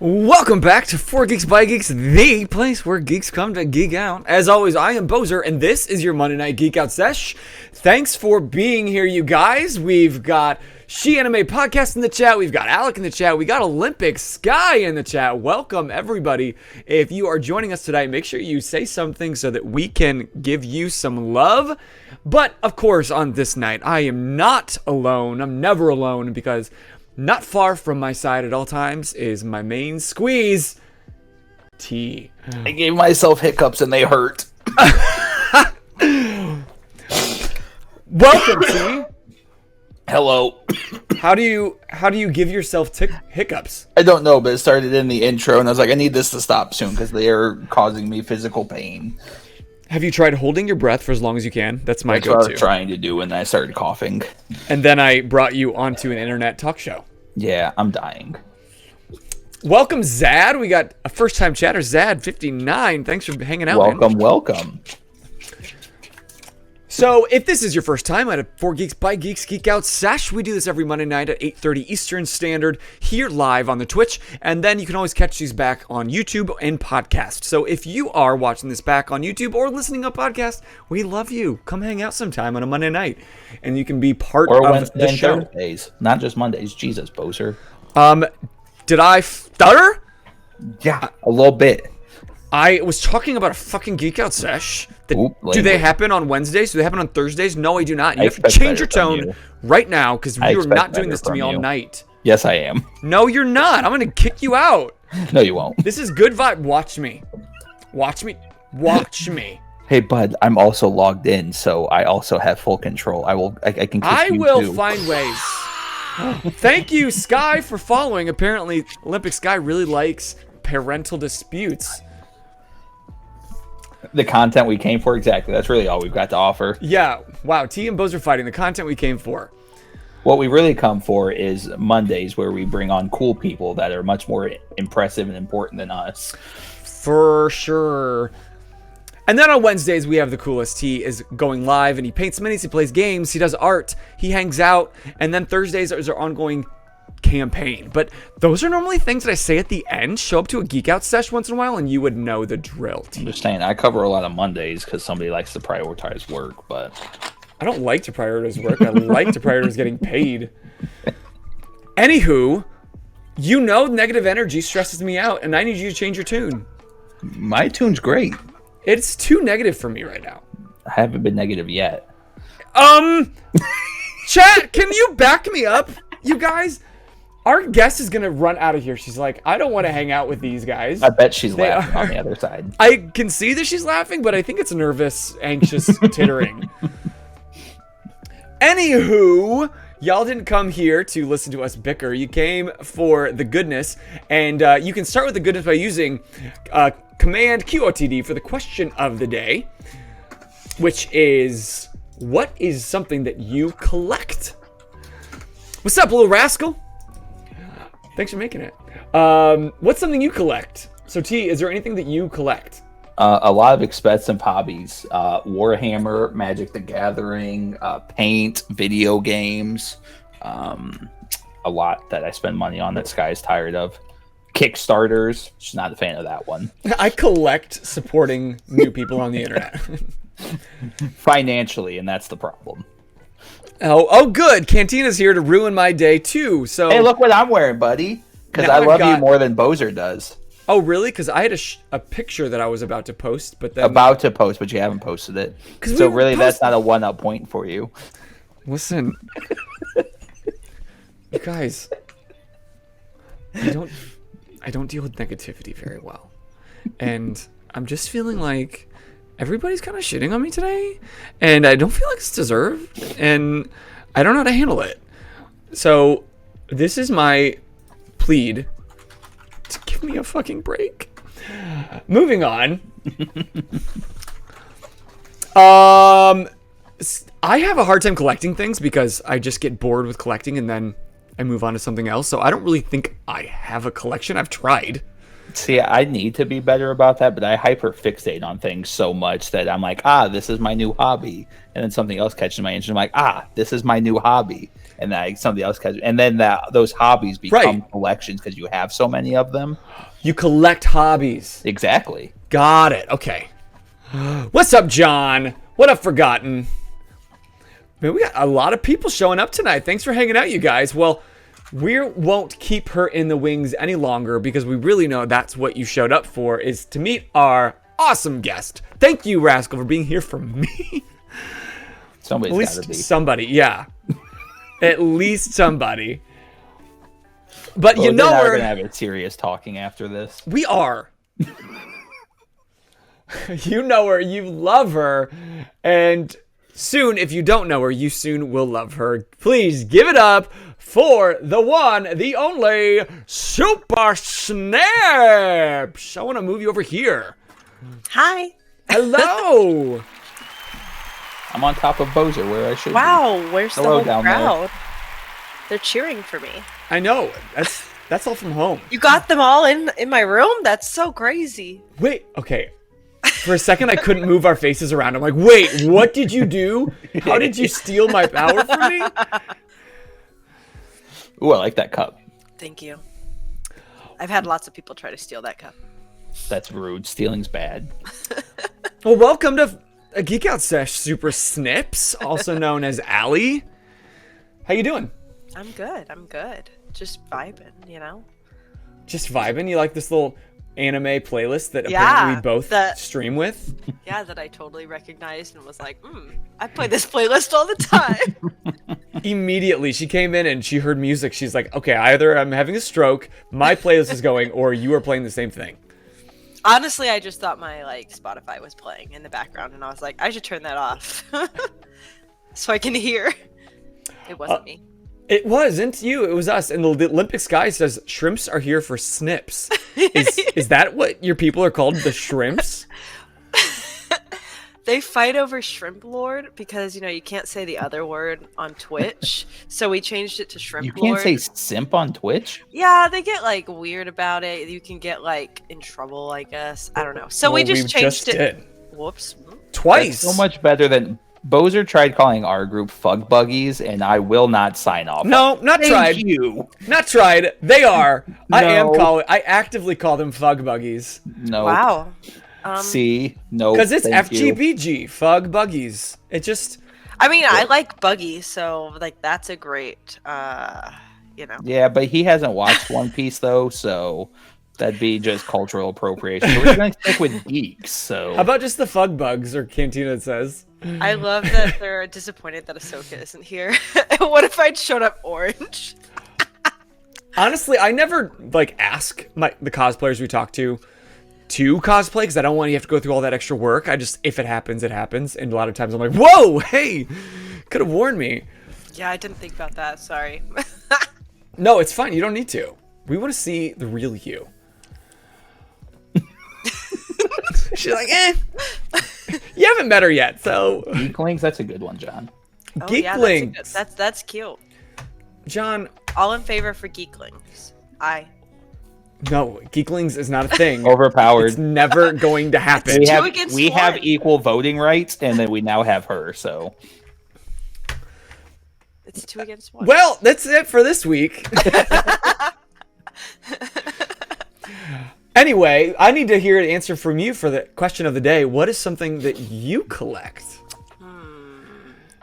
Welcome back to 4 Geeks by Geeks, the place where geeks come to geek out. As always, I am Boser, and this is your Monday Night Geek Out Sesh. Thanks for being here, you guys. We've got She Anime Podcast in the chat. We've got Alec in the chat. We got Olympic Sky in the chat. Welcome, everybody. If you are joining us today, make sure you say something so that we can give you some love. But, of course, on this night, I am not alone. I'm never alone because not far from my side at all times is my main squeeze, T. I gave myself hiccups and they hurt. Welcome, T. Hello. How do you give yourself hiccups? I don't know, but it started in the intro, and I was like, I need this to stop soon because they are causing me physical pain. Have you tried holding your breath for as long as you can? That's my That's go-to. what I was trying to do, and then I started coughing. And then I brought you onto an internet talk show. Yeah, I'm dying. Welcome, Zad. We got a first-time chatter, Zad59. Thanks for hanging out, Welcome, man. welcome. So, if this is your first time at a 4 Geeks by Geeks Geek Out Sesh, we do this every Monday night at 8:30 Eastern Standard, here live on the Twitch, and then you can always catch these back on YouTube and podcast. So, if you are watching this back on YouTube or listening on podcast, we love you. Come hang out sometime on a Monday night, and you can be part Or of Wednesday the and show. Thursdays, not just Mondays. Jesus, Boser. Did I stutter? Yeah, a little bit. I was talking about a fucking Geek Out Sesh. Do they language. happen on Wednesdays? Do they happen on Thursdays? No, I do not. You I have to expect change your better from tone you. right now because I you're expect not doing better this to me from all you. night. Yes, I am. No, you're not. I'm going to kick you out. No, you won't. This is good vibe. Watch me. Watch me. Watch me. Hey, bud, I'm also logged in, so I also have full control. I can kick I you will too. find ways. Thank you, Sky, for following. Apparently, Olympic Sky really likes parental disputes. The content we came for, exactly. That's really all we've got to offer. Yeah. Wow. T and Boser fighting. The content we came for. What we really come for is Mondays, where we bring on cool people that are much more impressive and important than us. For sure. And then on Wednesdays, we have the coolest. He is going live, and he paints minis, he plays games, he does art, he hangs out. And then Thursdays is our ongoing campaign. But those are normally things that I say at the end. Show up to a Geek Out Sesh once in a while, and you would know the drill. I'm just saying, I cover a lot of Mondays because somebody likes to prioritize work, but I don't like to prioritize work. I like to prioritize getting paid. Anywho, you know negative energy stresses me out, and I need you to change your tune. my tune's great. It's too negative for me right now. I haven't been negative yet. Chat, can you back me up, you guys? Our guest is gonna run out of here. She's like, I don't want to hang out with these guys. I bet she's They laughing are- on the other side. I can see that she's laughing, but I think it's nervous, anxious tittering. Anywho, y'all didn't come here to listen to us bicker. You came for the goodness, and you can start with the goodness by using Command QOTD for the question of the day, which is, what is something that you collect? What's up, little rascal? Thanks for making it. What's something you collect? So, T, is there anything that you collect? A lot of expensive hobbies. Warhammer, Magic the Gathering, paint, video games. A lot that I spend money on that Sky is tired of. Kickstarters. She's not a fan of that one. I collect supporting new people on the internet. Financially, and that's the problem. Oh, good. Cantina's here to ruin my day, too. So, Hey, look what I'm wearing, buddy. Because Now I I've love you got- more than Boser does. Oh, really? Because I had a picture that I was about to post, but then... About to post, but you haven't posted it. 'Cause we So were really, that's not a one-up point for you. Listen. You guys. I don't deal with negativity very well. And I'm just feeling like everybody's kind of shitting on me today. And I don't feel like it's deserved. And I don't know how to handle it. So, this is my plead to give me a fucking break. Moving on. I have a hard time collecting things because I just get bored with collecting and then I move on to something else. So I don't really think I have a collection. I've tried. See, I need to be better about that, but I hyper-fixate on things so much that I'm like, this is my new hobby. And then something else catches my attention. I'm like, this is my new hobby. And then something else catches, and then those hobbies become collections because you have so many of them. You collect hobbies. Exactly. Got it. Okay. What's up, John? What up, Forgotten? Man, we got a lot of people showing up tonight. Thanks for hanging out, you guys. Well, we won't keep her in the wings any longer because we really know that's what you showed up for, is to meet our awesome guest. Thank you, Rascal, for being here for me. Somebody's got to be. Somebody, yeah. At least somebody. But we're going to have a serious talking after this. We are. You know her, you love her, and soon, if you don't know her, you soon will love her. Please give it up for the one, the only, Super Snips. I want to move you over here. Hi. Hello. I'm on top of Boser where I should be. Wow, where's Hello, the whole crowd? there. They're cheering for me. I know. That's all from home. You got them all in my room? That's so crazy. Wait, okay. For a second, I couldn't move our faces around. I'm like, wait, what did you do? How did you steal my power from me? Ooh, I like that cup. Thank you. I've had lots of people try to steal that cup. That's rude. Stealing's bad. Well, welcome to a Geek Out Sesh, Super Snips, also known as Allie. How you doing? I'm good. Just vibing, you know? Just vibing? You like this little anime playlist that apparently we both stream with? Yeah, that I totally recognized and was like, I play this playlist all the time. Immediately, she came in and she heard music. She's like, okay, either I'm having a stroke, my playlist is going, or you are playing the same thing. Honestly, I just thought my Spotify was playing in the background, and I was like, I should turn that off so I can hear. It wasn't me. It wasn't you. It was us. And the Olympic Sky says shrimps are here for snips. Is that what your people are called? The shrimps? They fight over Shrimp Lord because, you can't say the other word on Twitch. So we changed it to Shrimp Lord. You can't say simp on Twitch? Yeah, they get weird about it. You can get in trouble, I guess. I don't know. So we just changed it. Whoops. Twice. That's so much better than Boser tried calling our group Fug Buggies, and I will not sign off. No, not tried. You. Not tried. They are. No. I actively call them Fug Buggies. No. Wow. See, no. Because it's FGBG, Fug Buggies. It just. I mean, I like Buggy, so that's a great, Yeah, but he hasn't watched One Piece though, so that'd be just cultural appropriation. So we're gonna stick with geeks. So how about just the Fug Bugs, or Cantina says? I love that they're disappointed that Ahsoka isn't here. What if I'd showed up orange? Honestly, I never ask the cosplayers we talk to cosplay because I don't want you to have to go through all that extra work. I just, if it happens, it happens. And a lot of times I'm like, whoa, hey, could have warned me. Yeah, I didn't think about that. Sorry. No, it's fine. You don't need to. We want to see the real you. She's like, you haven't met her yet, so. Geeklings, that's a good one, John. Geeklings. Yeah, that's cute. John. All in favor for Geeklings. No, Geeklings is not a thing. Overpowered. It's never going to happen. We have equal voting rights, and then we now have her, so. It's 2 against 1. Well, that's it for this week. Anyway, I need to hear an answer from you for the question of the day. What is something that you collect?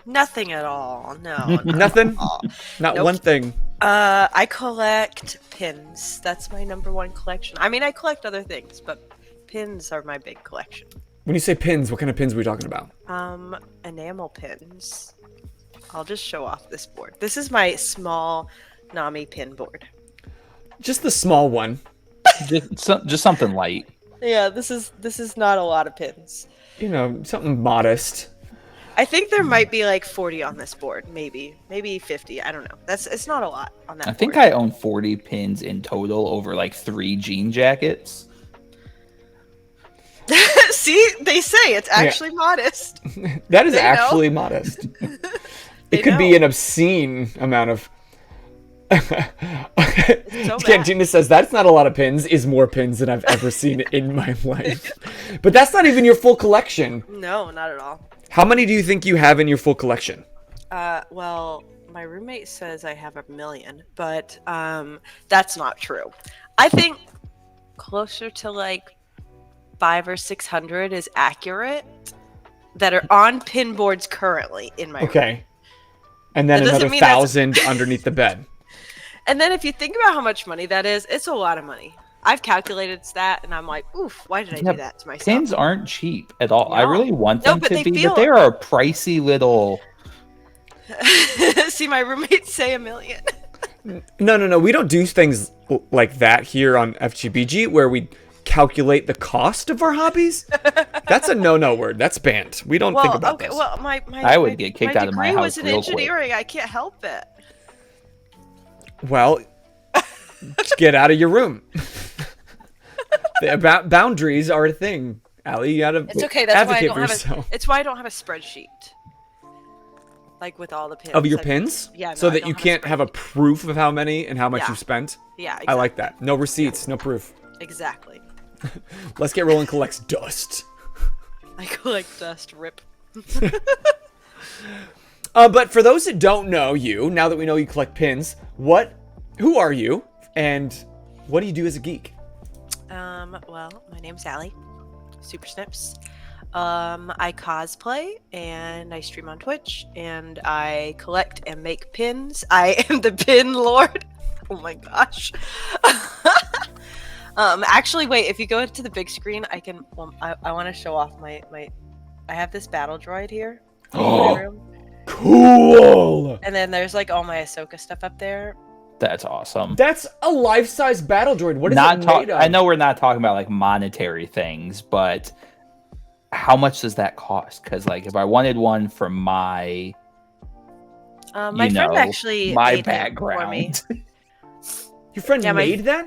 Nothing at all. No. Nothing? Not Nope. one thing. I collect pins. That's my #1 collection. I mean, I collect other things, but pins are my big collection. When you say pins, what kind of pins are we talking about? Enamel pins. I'll just show off this board. This is my small Nami pin board. Just the small one. just something light. Yeah, this is not a lot of pins. Something modest. I think there might be 40 on this board, maybe 50. I don't know. It's not a lot on that. I think I own 40 pins in total over 3 jean jackets. See, they say it's actually modest. That is actually modest. It could be an obscene amount of. It's so bad. Cantina says that's not a lot of pins. Is more pins than I've ever seen in my life. But that's not even your full collection. No, not at all. How many do you think you have in your full collection? Well, my roommate says I have 1 million, but that's not true. I think closer to like 500 or 600 is accurate that are on pin boards currently in my room. Okay. And then That doesn't another mean that's- 1,000 underneath the bed. And then if you think about how much money that is, it's a lot of money. I've calculated that, and I'm like, oof, why did I do that to myself? Pins aren't cheap at all. I No. really want No, them but to they be, feel- but they are a pricey little. See, my roommates say 1 million. No. We don't do things like that here on FGBG where we calculate the cost of our hobbies. That's a no word. That's banned. We don't think about this. Well, my I would get kicked out of my degree house was in real quick. engineering. I can't help it. Well, just get out of your room. Boundaries are a thing, Allie. You gotta It's okay. That's why I advocate don't for have yourself. It's why I don't have a spreadsheet. Like with all the pins. Of your Like, pins? Yeah. No, So I that don't you have can't have a spreadsheet. proof of how many and how much Yeah. you've spent? Yeah. Exactly. I like that. No receipts, no proof. Exactly. Let's get rolling collects dust. I collect dust. Rip. But for those that don't know you, now that we know you collect pins, who are you and what do you do as a geek? Well, my name's Allie. Super Snips. I cosplay and I stream on Twitch and I collect and make pins. I am the pin lord. Oh my gosh. Actually, wait, if you go into the big screen, I can, I want to show off my, I have this battle droid here. in my room. Cool! And then there's like all my Ahsoka stuff up there. That's awesome. That's a life-size battle droid. What is Not it talk. made of? I know we're not talking about like monetary things, but how much does that cost? Because like if I wanted one for my, My you friend know, actually my made it for me. background. Your friend Yeah, made that?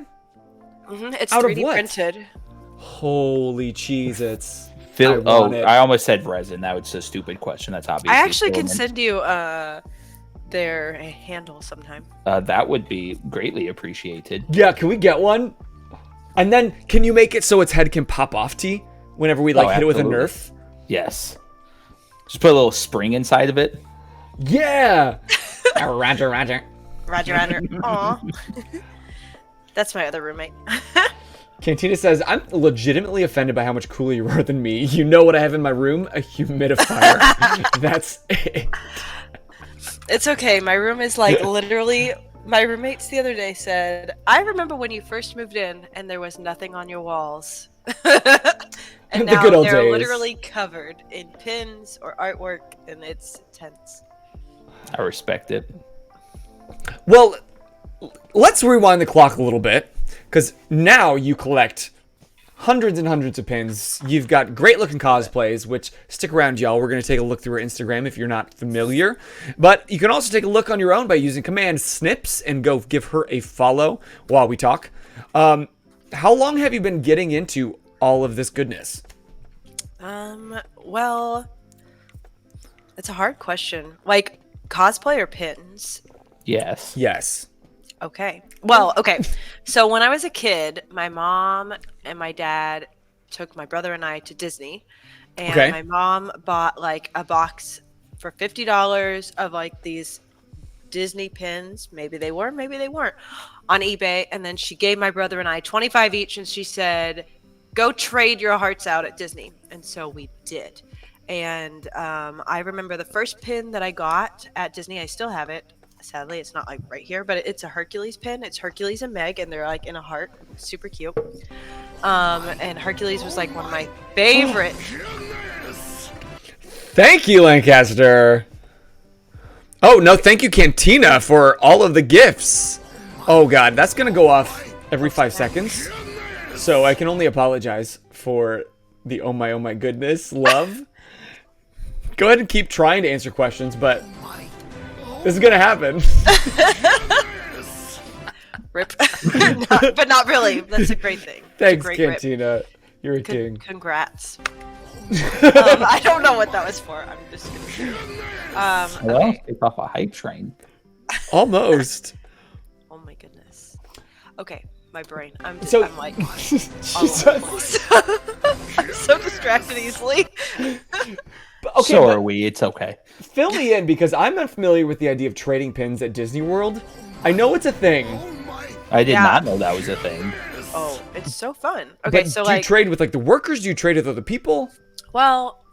It's Out of 3D what? printed. Holy cheese! I almost said resin. That was a stupid question. That's obviously. I actually can filament. send you their handle sometime. That would be greatly appreciated. Yeah, can we get one? And then, can you make it so its head can pop off, T? Whenever we hit it with a absolutely. Nerf? Yes. Just put a little spring inside of it. Yeah! Roger. Roger. Aw. That's my other roommate. Cantina says, I'm legitimately offended by how much cooler you are than me. You know what I have in my room? A humidifier. That's it. It's okay. My room is like literally. My roommates the other day said, "I remember when you first moved in and there was nothing on your walls, and The now good old they're days. literally covered in pins or artwork, and it's tense." I respect it. Well, let's rewind the clock a little bit, because now you collect hundreds and hundreds of pins. You've got great looking cosplays, which stick around, y'all. We're going to take a look through her Instagram if you're not familiar. But you can also take a look on your own by using command snips and go give her a follow while we talk. How long have you been getting into all of this goodness? Well, it's a hard question. Like cosplay or pins? Yes. Yes. Okay. Well, okay. So when I was a kid, my mom and my dad took my brother and I to Disney. And Okay. my mom bought like a box for $50 of like these Disney pins. Maybe they were, maybe they weren't, on eBay. And then she gave my brother and I 25 each. And she said, go trade your hearts out at Disney. And so we did. And I remember the first pin that I got at Disney. I still have it. Sadly, it's not like right here, but it's a Hercules pin. It's Hercules and Meg, and they're like in a heart. Super cute. And Hercules was like one of my favorite. Thank you, Lancaster. Oh, no, thank you, Cantina, for all of the gifts. Oh, God, that's going to go off every 5 seconds. So I can only apologize for the oh my goodness love. Go ahead and keep trying to answer questions, but this is going to happen. Rip. But not really. That's a great thing. It's a Thanks, great rip. Cantina. You're a king. Congrats. I don't know what that was for. I'm just gonna. Well, Okay. it's off a hype train. Almost. Okay, my brain. I'm like all over the place. I'm so distracted easily. Okay, so are we. It's okay. Fill me in because I'm unfamiliar with the idea of trading pins at Disney World. I know it's a thing. I did not know that was a thing. Oh, it's so fun. Okay, But so do you trade with like the workers? Do you trade with other people? Well,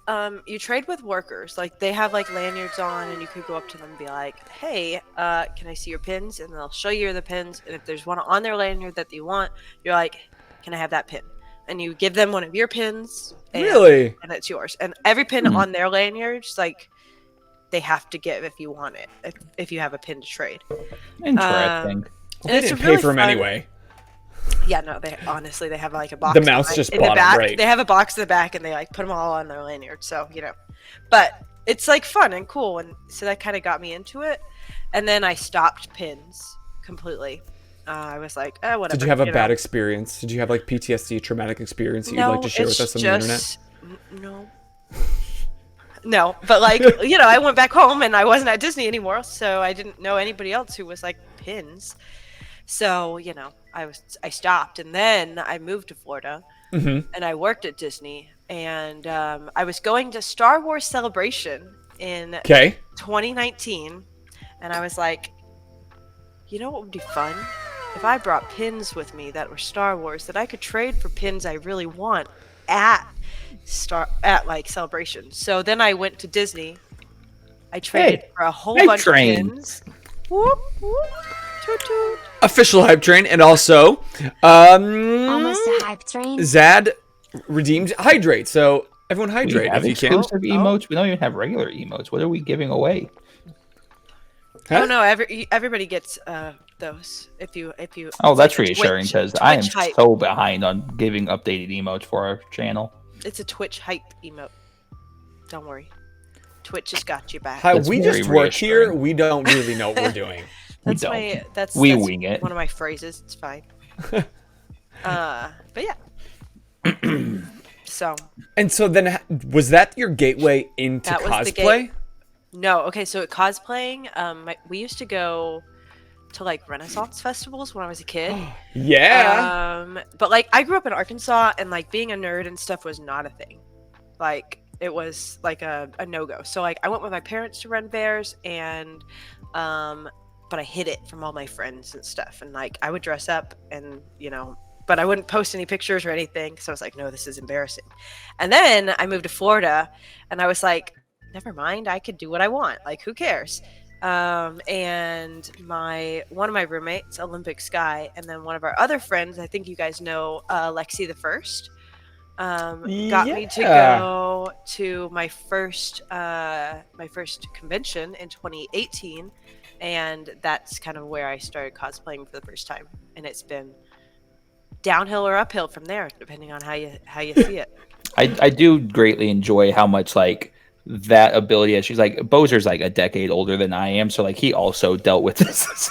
you trade with workers. Like they have like lanyards on, and you could go up to them and be like, "Hey, can I see your pins?" And they'll show you the pins. And if there's one on their lanyard that you want, you're like, "Can I have that pin?" And you give them one of your pins. Really? And it's yours. And every pin on their lanyards, like they have to give if you want it. If you have a pin to trade. Interesting. They didn't pay for them anyway. Yeah, no, they honestly they have like a box. The mouse just in bought the back. them, right? They have a box in the back, and they like put them all on their lanyard. So but it's like fun and cool, and so that kind of got me into it. And then I stopped pins completely. I was like, whatever. Did you have a bad experience? Did you have like PTSD, traumatic experience that you'd like to share with us on the internet? No. No, but like I went back home and I wasn't at Disney anymore, so I didn't know anybody else who was like pins. So I stopped, and then I moved to Florida, and I worked at Disney, and I was going to Star Wars Celebration in 2019, and I was like, you know what would be fun? If I brought pins with me that were Star Wars that I could trade for pins I really want at like Celebration. So then I went to Disney. I traded for a whole bunch of pins. Whoop, whoop, toot, toot. Official hype train, and also almost a hype train. Zad redeemed hydrate, so everyone hydrate We have if you can. exclusive emotes. We don't even have regular emotes. What are we giving away? Huh? Oh no, everybody gets those. If you Oh, it's that's like a reassuring Twitch because I am hype. so behind on giving updated emotes for our channel. It's a Twitch hype emote. Don't worry, Twitch has got you back. Hi, That's we very just work here. reassuring. We don't really know what we're doing. That's we that's wing it. one of my phrases. It's fine. But yeah. So. And so then, was that your gateway into That was the cosplay? No, okay. So at cosplaying, we used to go to like Renaissance festivals when I was a kid. Yeah. But like I grew up in Arkansas, and like being a nerd and stuff was not a thing. Like it was like a no-go. So like I went with my parents to Ren Fairs, and but I hid it from all my friends and stuff. And like I would dress up, and but I wouldn't post any pictures or anything. So I was like, no, this is embarrassing. And then I moved to Florida, and I was like, never mind, I could do what I want. Like, who cares? And one of my roommates, Olympic Sky, and then one of our other friends, I think you guys know, Lexi the First, got me to go to my first convention in 2018, and that's kind of where I started cosplaying for the first time. And it's been downhill or uphill from there, depending on how you see it. I do greatly enjoy how much like that ability. She's like Boser's like a decade older than I am, so like he also dealt with this.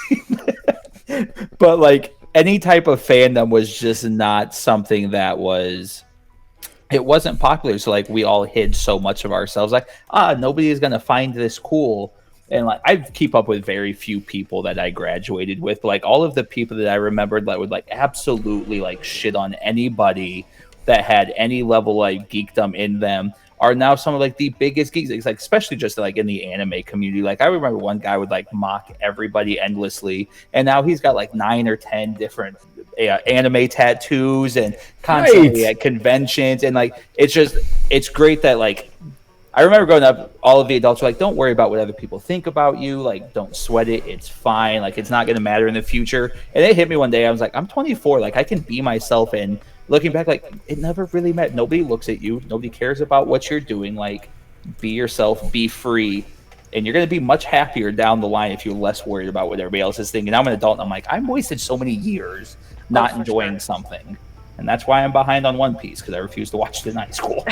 But like any type of fandom was just not something that it wasn't popular. So like we all hid so much of ourselves. Like nobody is gonna find this cool. And like I keep up with very few people that I graduated with. Like all of the people that I remembered that would like absolutely like shit on anybody that had any level like geekdom in them are now some of like the biggest geeks. It's like especially just like in the anime community. Like I remember one guy would like mock everybody endlessly, and now he's got like 9 or 10 different anime tattoos and constantly at conventions. And like it's great that like. I remember growing up, all of the adults were like, don't worry about what other people think about you. Like, don't sweat it. It's fine. Like, it's not going to matter in the future. And it hit me one day. I was like, I'm 24. Like, I can be myself. And looking back, like, it never really mattered. Nobody looks at you. Nobody cares about what you're doing. Like, be yourself. Be free. And you're going to be much happier down the line if you're less worried about what everybody else is thinking. I'm an adult, and I'm like, I've wasted so many years not enjoying something. And that's why I'm behind on One Piece, because I refuse to watch it in high school.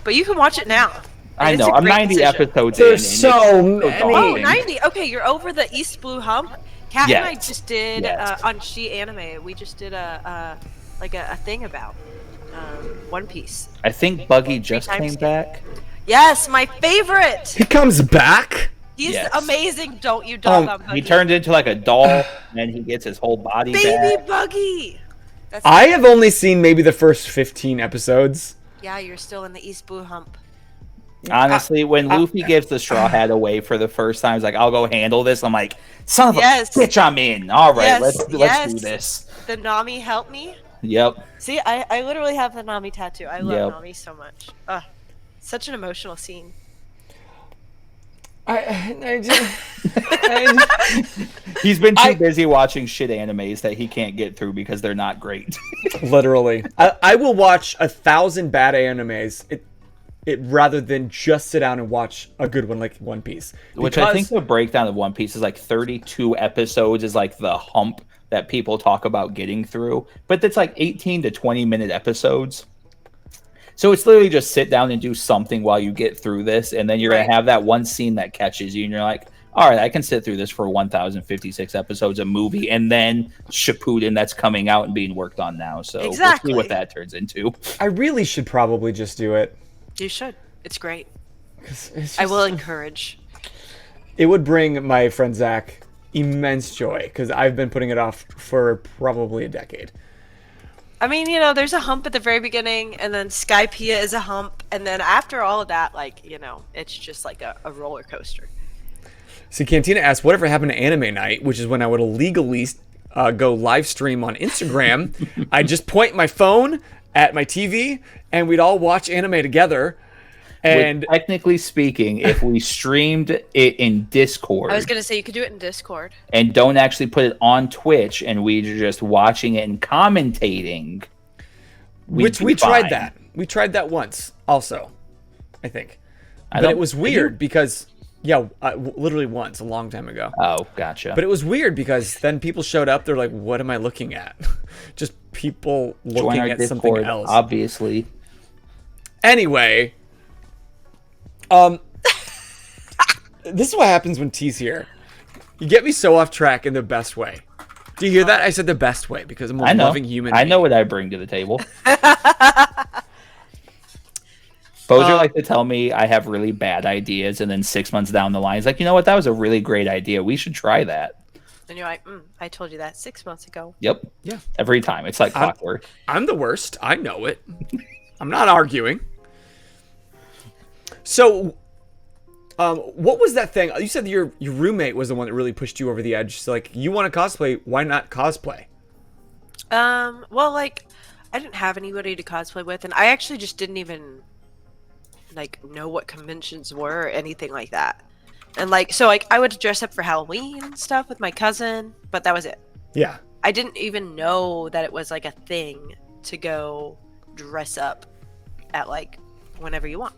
But you can watch it now. I know. I'm 90 episodes There's in. so many. Oh, 90. Okay, you're over the East Blue hump. Kat and I Yes. just did Yes. on She Anime. We just did a thing about One Piece. I think Buggy just Free time came skip. back. Yes, my favorite. He comes back. He's Yes. amazing. Don't you dog on Buggy. He turned into like a doll, and then he gets his whole body Baby back. Buggy. That's I have only seen maybe the first 15 episodes. Yeah, you're still in the East Blue hump. Honestly, when Luffy gives the straw hat away for the first time, he's like, "I'll go handle this." I'm like, "Son of a bitch, I'm in." All right, Yes, let's do this. The Nami help me. Yep. See, I literally have the Nami tattoo. I love Yep. Nami so much. Such an emotional scene. He's been too busy watching shit animes that he can't get through because they're not great. Literally. I will watch 1,000 bad animes it rather than just sit down and watch a good one like One Piece. Which I think the breakdown of One Piece is like 32 episodes is like the hump that people talk about getting through. But it's like 18 to 20-minute episodes. So it's literally just sit down and do something while you get through this, and then you're going to have that one scene that catches you, and you're like, all right, I can sit through this for 1,056 episodes of movie, and then Shippuden that's coming out and being worked on now. So we'll see what that turns into. I really should probably just do it. You should. It's great. It's I will encourage. It would bring my friend Zach immense joy, because I've been putting it off for probably a decade. I mean, you know, there's a hump at the very beginning, and then Skypiea is a hump, and then after all of that, like, you know, it's just like a roller coaster. See, Cantina asked, whatever happened to anime night, which is when I would illegally go live stream on Instagram. I'd just point my phone at my TV, and we'd all watch anime together. And technically speaking, if we streamed it in Discord, I was gonna say you could do it in Discord, and don't actually put it on Twitch, and we're just watching it and commentating. Which we tried that. We tried that once, also, I think. But it was weird because, literally once, a long time ago. Oh, gotcha. But it was weird because then people showed up. They're like, "What am I looking at?" Just people looking at Discord, something else. Obviously. Anyway. This is what happens when T's here. You get me so off track in the best way. Do you hear that? I said the best way because I'm a loving human being. I know what I bring to the table. Boser like to tell me I have really bad ideas, and then 6 months down the line, he's like, "You know what? That was a really great idea. We should try that." and you're like, I told you that 6 months ago. Yep. Yeah. Every time. It's like clockwork. I'm the worst. I know it. I'm not arguing. So, what was that thing? You said that your roommate was the one that really pushed you over the edge. So, like, you want to cosplay, why not cosplay? Well, like, I didn't have anybody to cosplay with, and I actually just didn't even, like, know what conventions were or anything like that. And, like, so, like, I would dress up for Halloween and stuff with my cousin, but that was it. Yeah. I didn't even know that it was, like, a thing to go dress up at, like, whenever you want.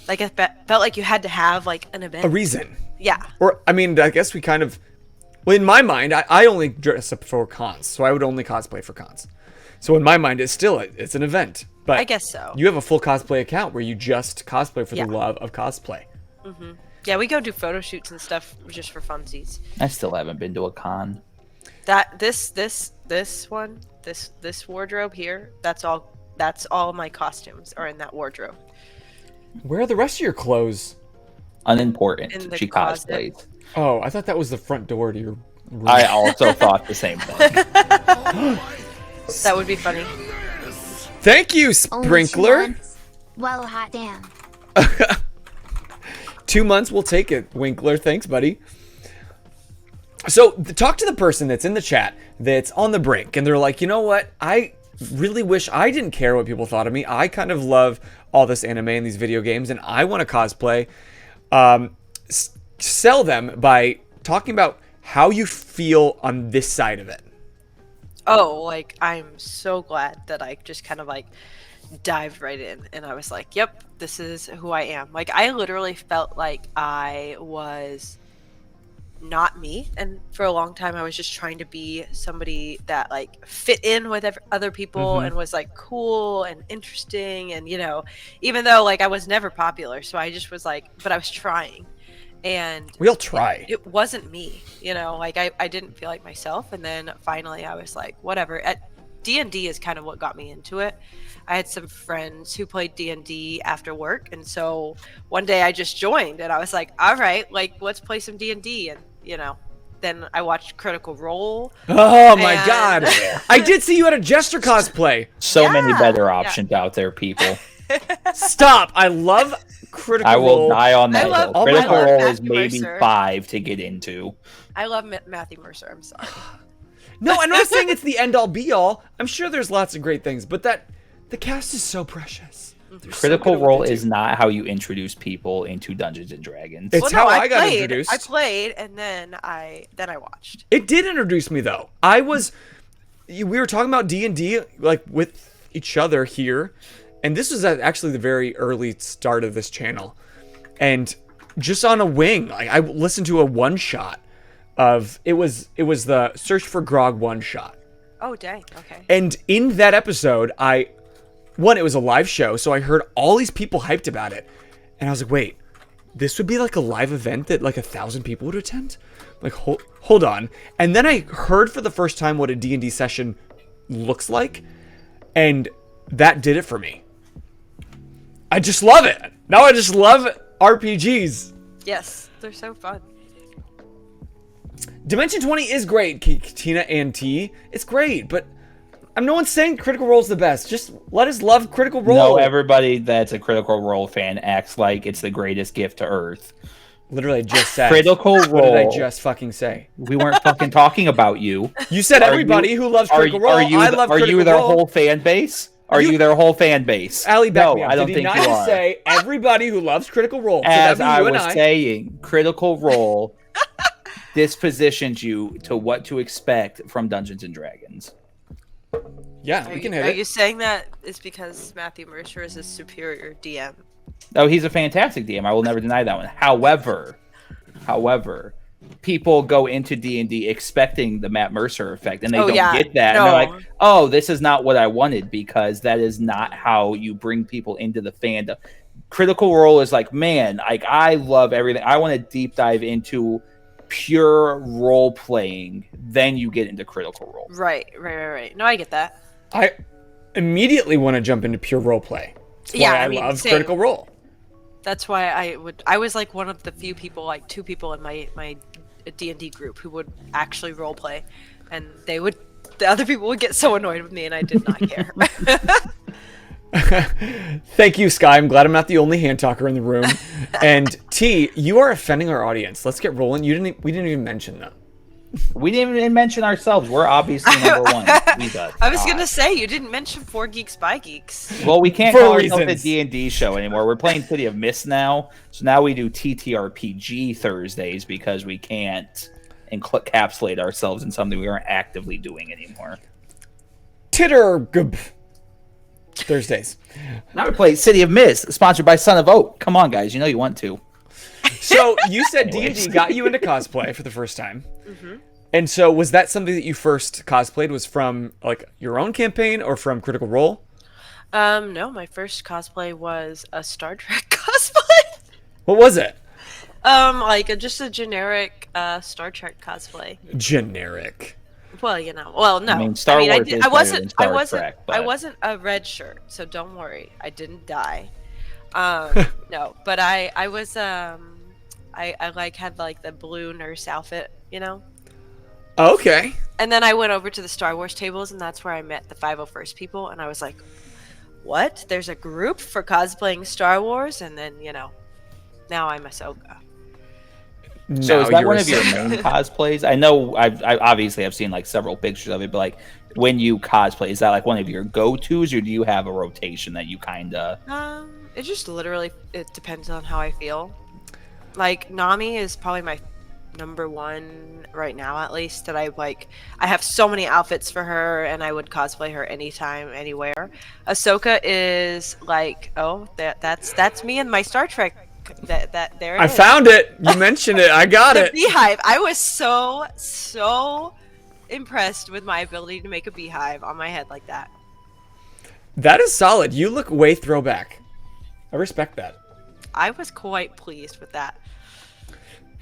Like, it felt like you had to have, like, an event. A reason. Yeah. Or, I mean, I guess we kind of... Well, in my mind, I only dress up for cons, so I would only cosplay for cons. So in my mind, it's an event. But I guess so. You have a full cosplay account where you just cosplay for the love of cosplay. Mm-hmm. Yeah, we go do photo shoots and stuff just for funsies. I still haven't been to a con. This wardrobe here, that's all my costumes are in that wardrobe. Where are the rest of your clothes? Unimportant. In the She closet. cosplays. Oh, I thought that was the front door to your room. I also thought the same thing. That would be funny. Thank you, Only 2 Sprinkler. months? Well, hot damn. 2 months, we'll take it, Winkler. Thanks, buddy. So, talk to the person that's in the chat that's on the brink, and they're like, you know what? I really wish I didn't care what people thought of me. I kind of love all this anime and these video games, and I want to cosplay. Sell them by talking about how you feel on this side of it. Oh, like, I'm so glad that I just kind of, like, dived right in. And I was like, yep, this is who I am. Like, I literally felt like I was not me. And for a long time, I was just trying to be somebody that, like, fit in with other people and was, like, cool and interesting. And, you know, even though, like, I was never popular. So I just was like, but I was trying. And we all try. It wasn't me, you know, like I didn't feel like myself. And then finally I was like, whatever. At D&D is kind of what got me into it. I had some friends who played D&D after work, and so one day I just joined, and I was like, all right, like, let's play some D&D, and, you know, then I watched Critical Role. Oh my god. I did see you at a Jester cosplay. So many better options out there, people. Stop. I love Critical Role. I will die on that hill. Critical Role is Matthew maybe Mercer. 5 to get into. I love Matthew Mercer. I'm sorry. No, I'm not saying it's the end all be all. I'm sure there's lots of great things, but the cast is so precious. Critical Role is not how you introduce people into Dungeons and Dragons. It's how I got introduced. I played, and then I watched. It did introduce me though. We were talking about D&D like with each other here, and this was actually the very early start of this channel. And just on a wing, like I listened to a one shot of it was the Search for Grog one shot. Oh dang, okay. And in that episode, it was a live show, so I heard all these people hyped about it. And I was like, wait, this would be like a live event that like 1,000 people would attend? Like, hold on. And then I heard for the first time what a D&D session looks like, and that did it for me. I just love it. Now I just love RPGs. Yes, they're so fun. Dimension 20 is great, Tina and T. It's great, but no one's saying Critical Role's the best. Just let us love Critical Role. No, everybody that's a Critical Role fan acts like it's the greatest gift to Earth. Literally, I just said. Critical Role. What did I just fucking say? We weren't fucking talking about you. You said everybody who loves Critical Role. I love Critical Role. Are you their whole fan base? Are you their whole fan base? Allie, back me up. I don't think you are. Did he not say everybody who loves Critical Role? As I was saying, Critical Role dispositions you to what to expect from Dungeons and Dragons. Yeah, we can hit it. Are you saying that it's because Matthew Mercer is a superior DM? Oh, he's a fantastic DM. I will never deny that one. However, people go into D&D expecting the Matt Mercer effect, and they don't get that. No. And they're like, oh, this is not what I wanted, because that is not how you bring people into the fandom. Critical Role is like, man, like I love everything. I want to deep dive into pure role playing. Then you get into Critical Role. Right. No, I get that. I immediately want to jump into pure role play. That's why I love same. Critical Role. That's why I was like one of the few people, like 2 people in my D&D group who would actually role play, and the other people would get so annoyed with me, and I did not care. Thank you, Sky. I'm glad I'm not the only hand talker in the room. And T, you are offending our audience. Let's get rolling. We didn't even mention them. We didn't even mention ourselves. We're obviously number one. I was gonna say you didn't mention 4 Geeks by Geeks. Well, we can't For call ourselves a reasons. D&D show anymore. We're playing City of Mist now, so now we do TTRPG Thursdays because we can't encapsulate ourselves in something we aren't actively doing anymore. Thursdays. Now we play City of Mist, sponsored by Son of Oak. Come on, guys, you know you want to. So you said D&D got you into cosplay for the first time. Mm-hmm. And so was that something that you first cosplayed was from like your own campaign or from Critical Role? No, my first cosplay was a Star Trek cosplay. What was it? Just a generic Star Trek cosplay. Generic. Well, you know. Well, no. I mean, Star Wars is better than Star Trek, but... I wasn't a red shirt, so don't worry. I didn't die. No, but I was I like had like the blue nurse outfit, you know. Okay. And then I went over to the Star Wars tables, and that's where I met the 501st people, and I was like, "What? There's a group for cosplaying Star Wars?" And then, you know, now I'm Ahsoka. So is that one of your main cosplays? I know I obviously have seen like several pictures of it, but like when you cosplay, is that like one of your go-tos, or do you have a rotation that you kind of? It just literally it depends on how I feel. Like Nami is probably my number one right now, at least, that I like. I have so many outfits for her, and I would cosplay her anytime, anywhere. Ahsoka is like, oh, that's me and my Star Trek. That there it I is. found it. You mentioned it. I got The it. beehive. I was so impressed with my ability to make a beehive on my head like that. That is solid. You look way throwback. I respect that. I was quite pleased with that.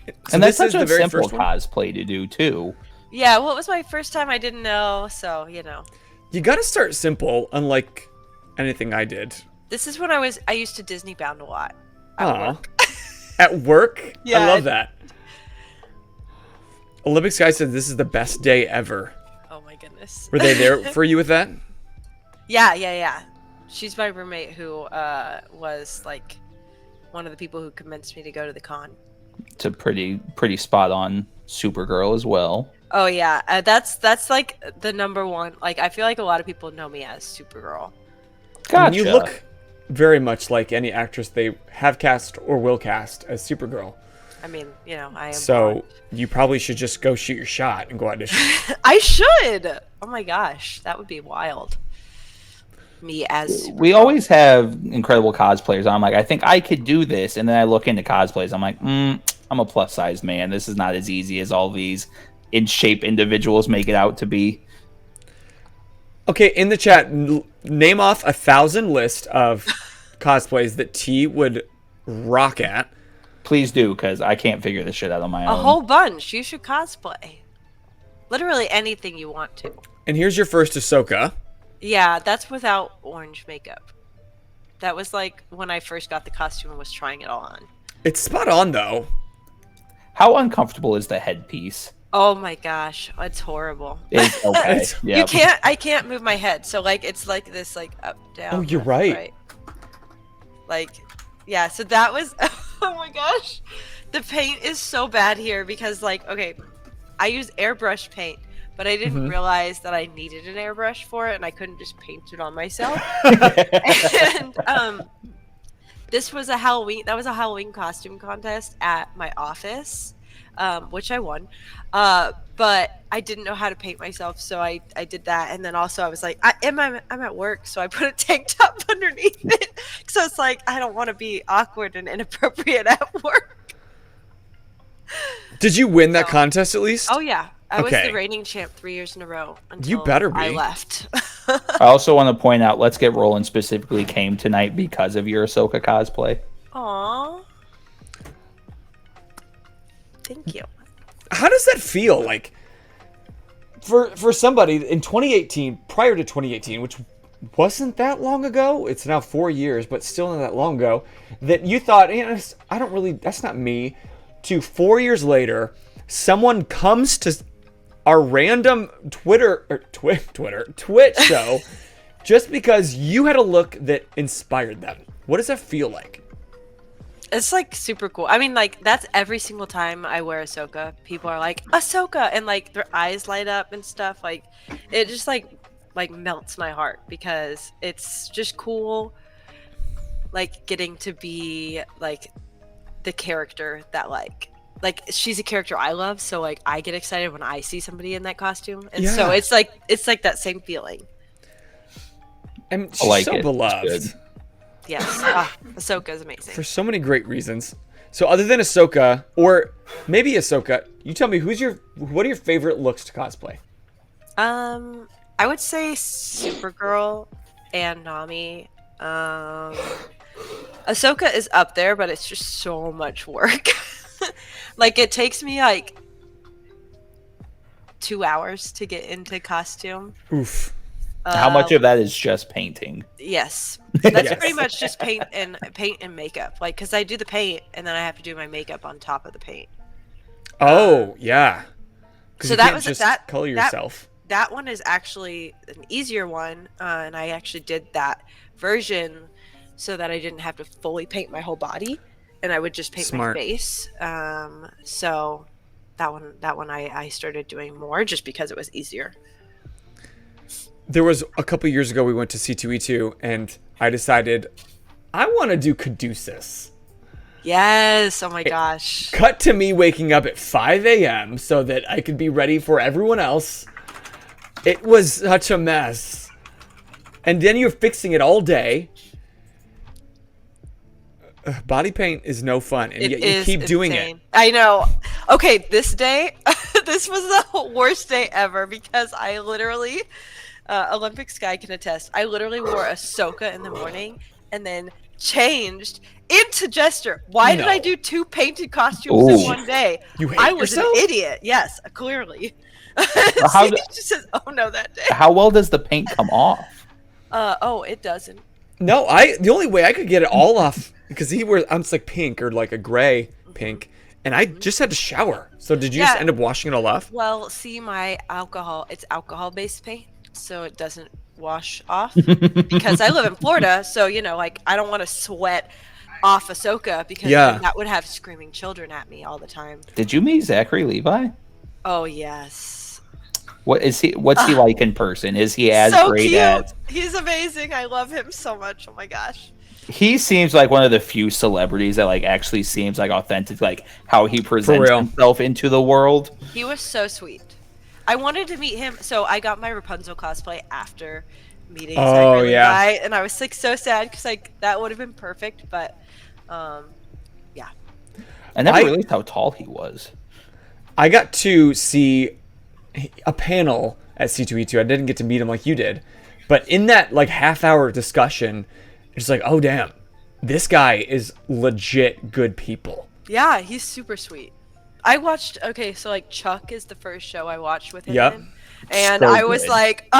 So And that's this such is a the very simple first one? cosplay to do too. Yeah, well, it was my first time. I didn't know, so you know. You got to start simple, unlike anything I did. This is when I used to Disney bound a lot. Aw. At work? Yeah. I love that. Olympic Sky said this is the best day ever. Oh my goodness. Were they there for you with that? Yeah. She's my roommate who was like one of the people who convinced me to go to the con. It's a pretty spot on Supergirl as well. Oh yeah, that's like the number one. Like I feel like a lot of people know me as Supergirl. Gotcha. And you look very much like any actress they have cast or will cast as Supergirl. I mean, I am. So blonde. you probably should just go shoot your shot and go audition. I should. Oh my gosh, that would be wild. Me as Supergirl. We always have incredible cosplayers. I'm like, I think I could do this, and then I look into cosplays. I'm like, I'm a plus sized man. This is not as easy as all these in shape individuals make it out to be. Okay, in the chat, name off 1,000 list of cosplays that T would rock at. Please do, because I can't figure this shit out on my own. A whole bunch. You should cosplay. Literally anything you want to. And here's your first Ahsoka. Yeah, that's without orange makeup. That was like when I first got the costume and was trying it all on. It's spot on, though. How uncomfortable is the headpiece? Oh my gosh, it's horrible. It's okay. You can't. I can't move my head, so like it's like this, like up, down. Oh, you're left, right. Like, yeah. So that was. Oh my gosh, the paint is so bad here because like, okay, I use airbrush paint, but I didn't realize that I needed an airbrush for it, and I couldn't just paint it on myself. And this was a Halloween. That was a Halloween costume contest at my office. Which I won, but I didn't know how to paint myself, so I did that, and then also I was like, I'm at work, so I put a tank top underneath it, so it's like I don't want to be awkward and inappropriate at work. Did you win that contest at least? Oh yeah, I was Okay. the reigning champ 3 years in a row until You better be. I left. I also want to point out, Let's Get Rollin' specifically came tonight because of your Ahsoka cosplay. Aww. Thank you. How does that feel? Like, for somebody in 2018, prior to 2018, which wasn't that long ago, it's now 4 years, but still not that long ago, that you thought, I don't really, that's not me, to 4 years later, someone comes to our random Twitch show just because you had a look that inspired them. What does that feel like? It's like super cool. I mean, like that's every single time I wear Ahsoka, people are like Ahsoka, and like their eyes light up and stuff. Like it just like melts my heart because it's just cool. Like getting to be like the character that like she's a character I love, so like I get excited when I see somebody in that costume, and so it's like that same feeling. And she's so beloved. Yes, Ahsoka is amazing. For so many great reasons. So other than Ahsoka, or maybe Ahsoka, you tell me what are your favorite looks to cosplay? I would say Supergirl and Nami. Ahsoka is up there, but it's just so much work. Like it takes me like 2 hours to get into costume. Oof. How much of that is just painting? Yes, that's Yes. pretty much just paint and makeup. Like, cause I do the paint and then I have to do my makeup on top of the paint. Oh yeah. So you that can't was just that color yourself. That one is actually an easier one, and I actually did that version so that I didn't have to fully paint my whole body, and I would just paint Smart. my face. So that one I started doing more just because it was easier. There was a couple years ago we went to C2E2 and I decided I want to do Caduceus. Yes. Oh my gosh. Cut to me waking up at 5 a.m. so that I could be ready for everyone else. It was such a mess. And then you're fixing it all day. Body paint is no fun, and yet you keep doing it. I know. Okay, this day, this was the worst day ever because I literally, Olympic Sky can attest, I literally wore Ahsoka in the morning and then changed into Jester. Why did I do 2 painted costumes in one day? You hate I was yourself? an idiot. Yes, clearly. How she just says, "Oh no," that day. How well does the paint come off? Oh, it doesn't. No, the only way I could get it all off because I'm just like pink or like a gray pink, and I just had to shower. So did you just Yeah. end up washing it all off? Well, see, it's alcohol-based paint, so it doesn't wash off. Because I live in Florida, so like I don't want to sweat off Ahsoka because Yeah. then that would have screaming children at me all the time. Did you meet Zachary Levi? Oh yes. What's he like in person? Is he as So great cute. as He's amazing. I love him so much. Oh my gosh. he seems like one of the few celebrities that like actually seems like authentic, like how he presents real. himself into the world. He was so sweet. I wanted to meet him, so I got my Rapunzel cosplay after meeting Zachary yeah. Levi, and I was like so sad because like that would have been perfect, but yeah. I never realized how tall he was. I got to see a panel at C2E2. I didn't get to meet him like you did, but in that like half-hour discussion, it's like, oh damn, this guy is legit good people. Yeah, he's super sweet. I watched. Okay, so like Chuck is the first show I watched with him Yep. in, and So I was good. like,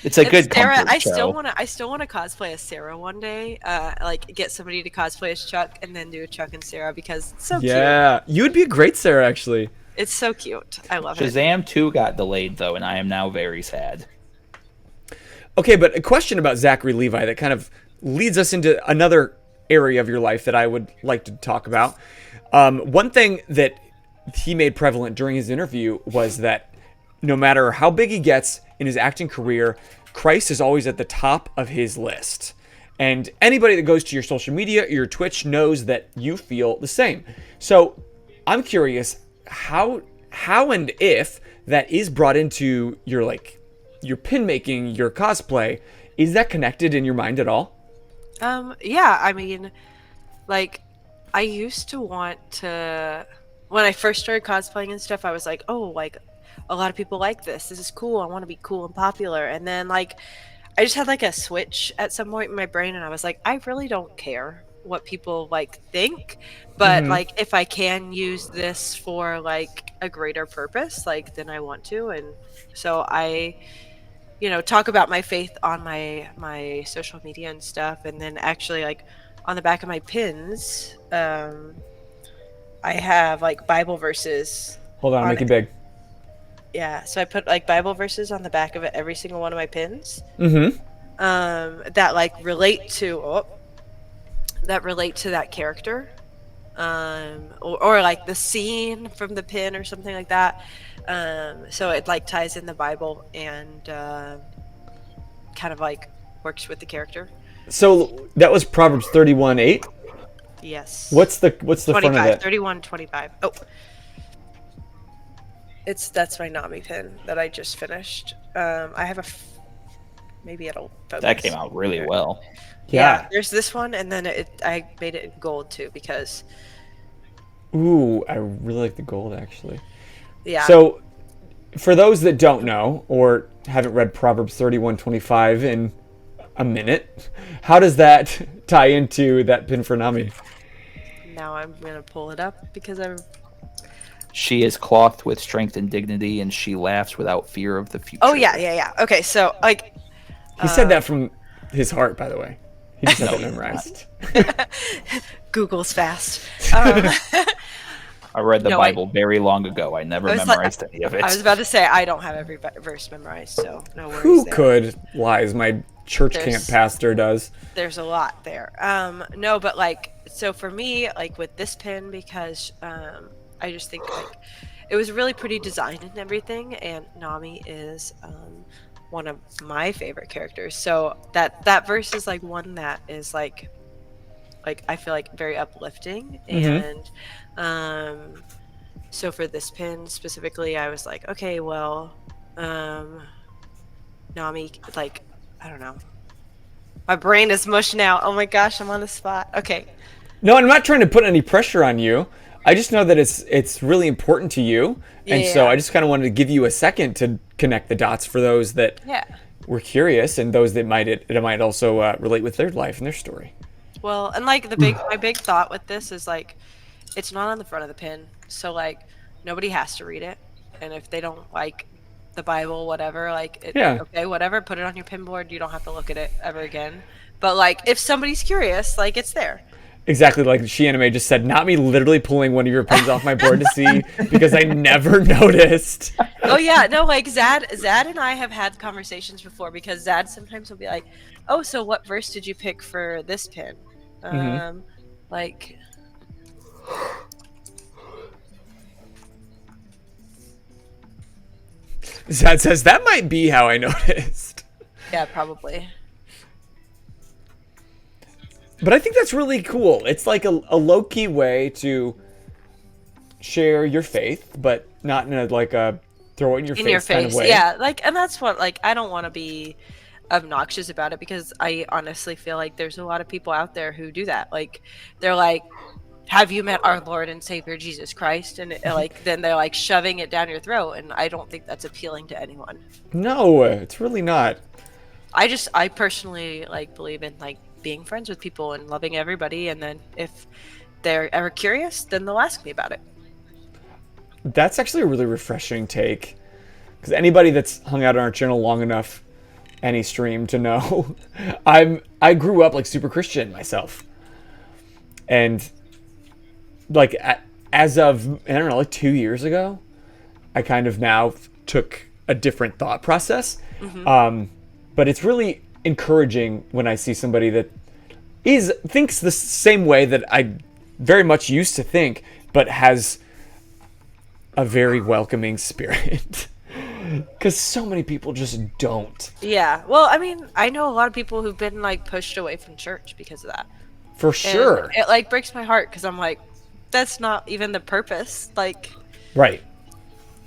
It's a and good Sarah. comfort I show. still want to cosplay as Sarah one day. Like get somebody to cosplay as Chuck and then do a Chuck and Sarah because it's so cute. Yeah, you would be a great Sarah actually. It's so cute. I love it. Shazam 2 got delayed though, and I am now very sad. Okay, but a question about Zachary Levi that kind of leads us into another area of your life that I would like to talk about. One thing that he made prevalent during his interview was that no matter how big he gets in his acting career, Christ is always at the top of his list. And anybody that goes to your social media, your Twitch, knows that you feel the same. So I'm curious how and if that is brought into your pin making, your cosplay, is that connected in your mind at all? Yeah, I mean, like, I used to want to, when I first started cosplaying and stuff, I was like, oh, like, a lot of people like this. This is cool. I want to be cool and popular. And then, like, I just had, like, a switch at some point in my brain, and I was like, I really don't care what people, like, think. But, like, if I can use this for, like, a greater purpose, like, then I want to. And so I talk about my faith on my social media and stuff, and then actually like on the back of my pins, I have like Bible verses. Hold on, make it big. Yeah, so I put like Bible verses on the back of every single one of my pins. Mm-hmm. That like relate to that character, or like the scene from the pin or something like that. So it like ties in the Bible and kind of like works with the character. So that was Proverbs 31:8. Yes. What's the front of that? 31:25. Oh, that's my Nami pin that I just finished. I have maybe it'll focus. That came out really well. Yeah. There's this one, and then I made it in gold too because. Ooh, I really like the gold actually. Yeah. So, for those that don't know or haven't read Proverbs 31:25 in a minute, how does that tie into that pin for Nami? Now I'm gonna pull it up because She is clothed with strength and dignity, and she laughs without fear of the future. Oh yeah. Okay, so like. He said that from his heart, by the way. He just had that memorized. Google's fast. I read the Bible very long ago. I never memorized any of it. I was about to say I don't have every verse memorized, so no worries. Who there. could? Lies. My church camp pastor does. There's a lot there. No, but like, so for me, like with this pin, because I just think like it was really pretty designed and everything, and Nami is one of my favorite characters. So that verse is like one that is like I feel like very uplifting, and so for this pin specifically, I was like, okay, well, Nami, like, I don't know. My brain is mush now. Oh my gosh, I'm on the spot. Okay. No, I'm not trying to put any pressure on you. I just know that it's really important to you, and so I just kind of wanted to give you a second to connect the dots for those that were curious and those that it might also relate with their life and their story. Well, and like my big thought with this is like, it's not on the front of the pin, so like nobody has to read it, and if they don't like the Bible, whatever, like okay, whatever, put it on your pin board. You don't have to look at it ever again. But like, if somebody's curious, like, it's there. Exactly, like She Anime just said, not me literally pulling one of your pins off my board to see because I never noticed. Oh yeah, no, like Zad and I have had conversations before because Zad sometimes will be like, "Oh, so what verse did you pick for this pin?" Like, Zad says, that might be how I noticed. yeah, probably. But I think that's really cool. It's like a low-key way to share your faith, but not in a like a throw it in your face kind of way. Yeah, like, and that's what, like, I don't want to be obnoxious about it because I honestly feel like there's a lot of people out there who do that. Like, they're like, have you met our Lord and Savior Jesus Christ? And like, then they're like shoving it down your throat, and I don't think that's appealing to anyone. No, it's really not. I personally like believe in like being friends with people and loving everybody, and then if they're ever curious, then they'll ask me about it. That's actually a really refreshing take, because anybody that's hung out on our channel long enough, any stream, to know, I grew up like super Christian myself, and like as of, I don't know, like 2 years ago, I kind of now took a different thought process. But it's really encouraging when I see somebody that thinks the same way that I very much used to think, but has a very welcoming spirit. Because so many people just don't. Yeah, well, I mean, I know a lot of people who've been like pushed away from church because of that. For sure. And it like breaks my heart because I'm like, that's not even the purpose. Like, right.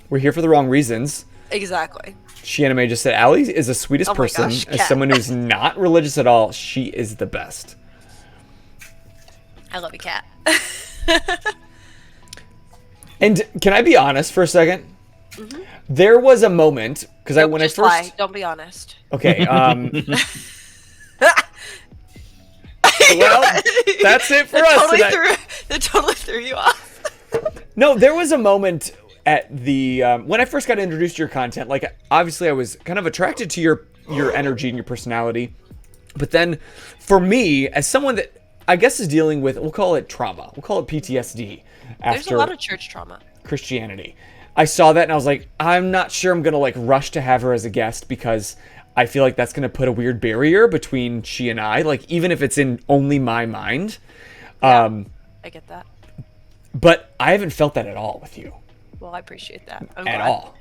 We're here for the wrong reasons. Exactly. She Anime just said, Allie is the sweetest person. Gosh, as Kat. someone who's not religious at all, she is the best. I love you, Cat. And can I be honest for a 2nd? There was a moment, because when I first... lie. Don't be honest. Okay, well, that's it for us today. That totally threw you off. No, there was a moment at the when I first got introduced to your content. Like, obviously, I was kind of attracted to your energy and your personality, but then, for me, as someone that I guess is dealing with, we'll call it trauma, we'll call it PTSD. There's a lot of church trauma. Christianity. I saw that and I was like, I'm not sure I'm gonna like rush to have her as a guest because I feel like that's gonna put a weird barrier between she and I. Like, even if it's in only my mind. I get that. But I haven't felt that at all with you. Well, I appreciate that. At all.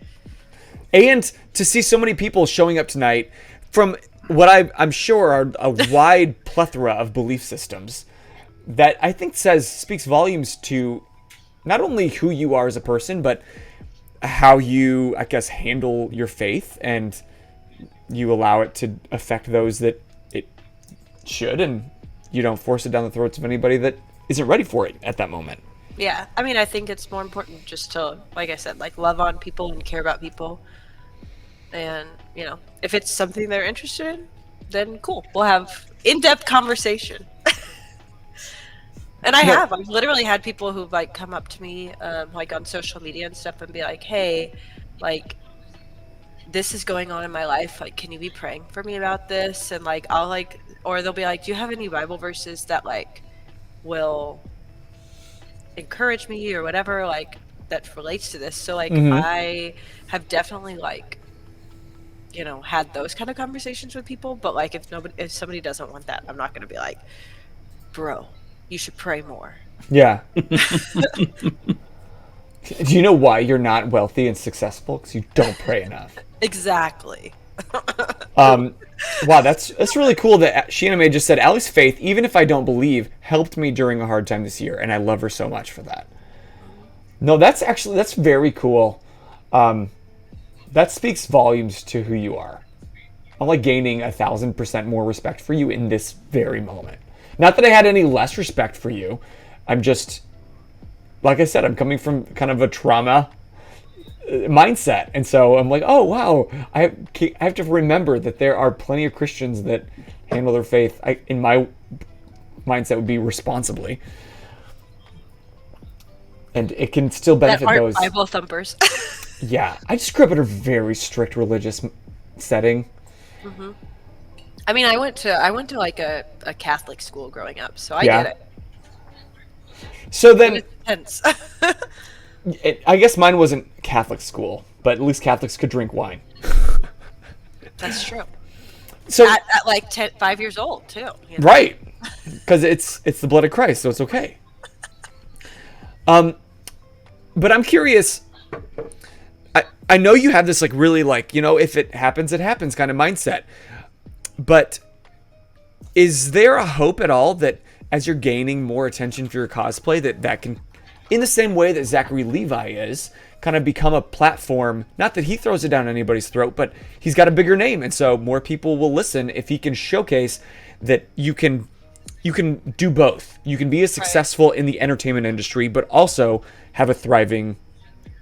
And to see so many people showing up tonight from what I'm sure are a wide plethora of belief systems that I think speaks volumes to not only who you are as a person, but how you, I guess, handle your faith, and you allow it to affect those that it should, and you don't force it down the throats of anybody that isn't ready for it at that moment. Yeah, I mean, I think it's more important just to, like I said, like love on people and care about people. And, you know, if it's something they're interested in, then cool. We'll have in-depth conversation. And I've literally had people who've like come up to me, like on social media and stuff, and be like, hey, like, this is going on in my life. Like, can you be praying for me about this? And like, I'll like, or they'll be like, do you have any Bible verses that like will encourage me or whatever, like that relates to this? So like, I have definitely like, you know, had those kind of conversations with people. But like, if somebody doesn't want that, I'm not going to be like, bro, you should pray more. Yeah. Do you know why you're not wealthy and successful? Because you don't pray enough. Exactly. Wow, that's really cool that She Anime just said, Allie's faith, even if I don't believe, helped me during a hard time this year, and I love her so much for that. No, that's very cool. That speaks volumes to who you are. I'm like gaining 1,000% more respect for you in this very moment. Not that I had any less respect for you. I'm just, like I said, I'm coming from kind of a trauma mindset. And so I'm like, oh, wow. I have to remember that there are plenty of Christians that handle their faith, in my mindset, would be responsibly. And it can still benefit that those. Bible thumpers. Yeah. I just grew up in a very strict religious setting. I mean, I went to like a Catholic school growing up, so I Yeah. get it. So It then, was intense. I guess mine wasn't Catholic school, but at least Catholics could drink wine. That's true. So At like 5 years old too. You know? right, because it's the blood of Christ, so it's okay. But I'm curious. I know you have this like really like, you know, if it happens kind of mindset. But is there a hope at all that as you're gaining more attention for your cosplay, that can, in the same way that Zachary Levi is, kind of become a platform? Not that he throws it down anybody's throat, but he's got a bigger name, and so more people will listen if he can showcase that you can do both. You can be as successful in the entertainment industry, but also have a thriving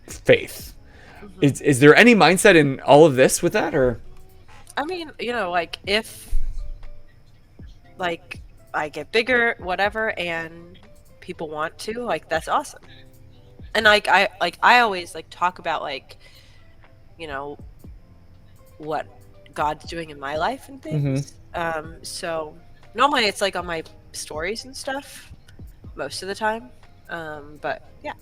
faith. Is there any mindset in all of this with that, or? I mean, you know, like if like I get bigger, whatever, and people want to, like that's awesome. And I always like talk about like, you know, what God's doing in my life and things. So normally it's like on my stories and stuff most of the time. But yeah.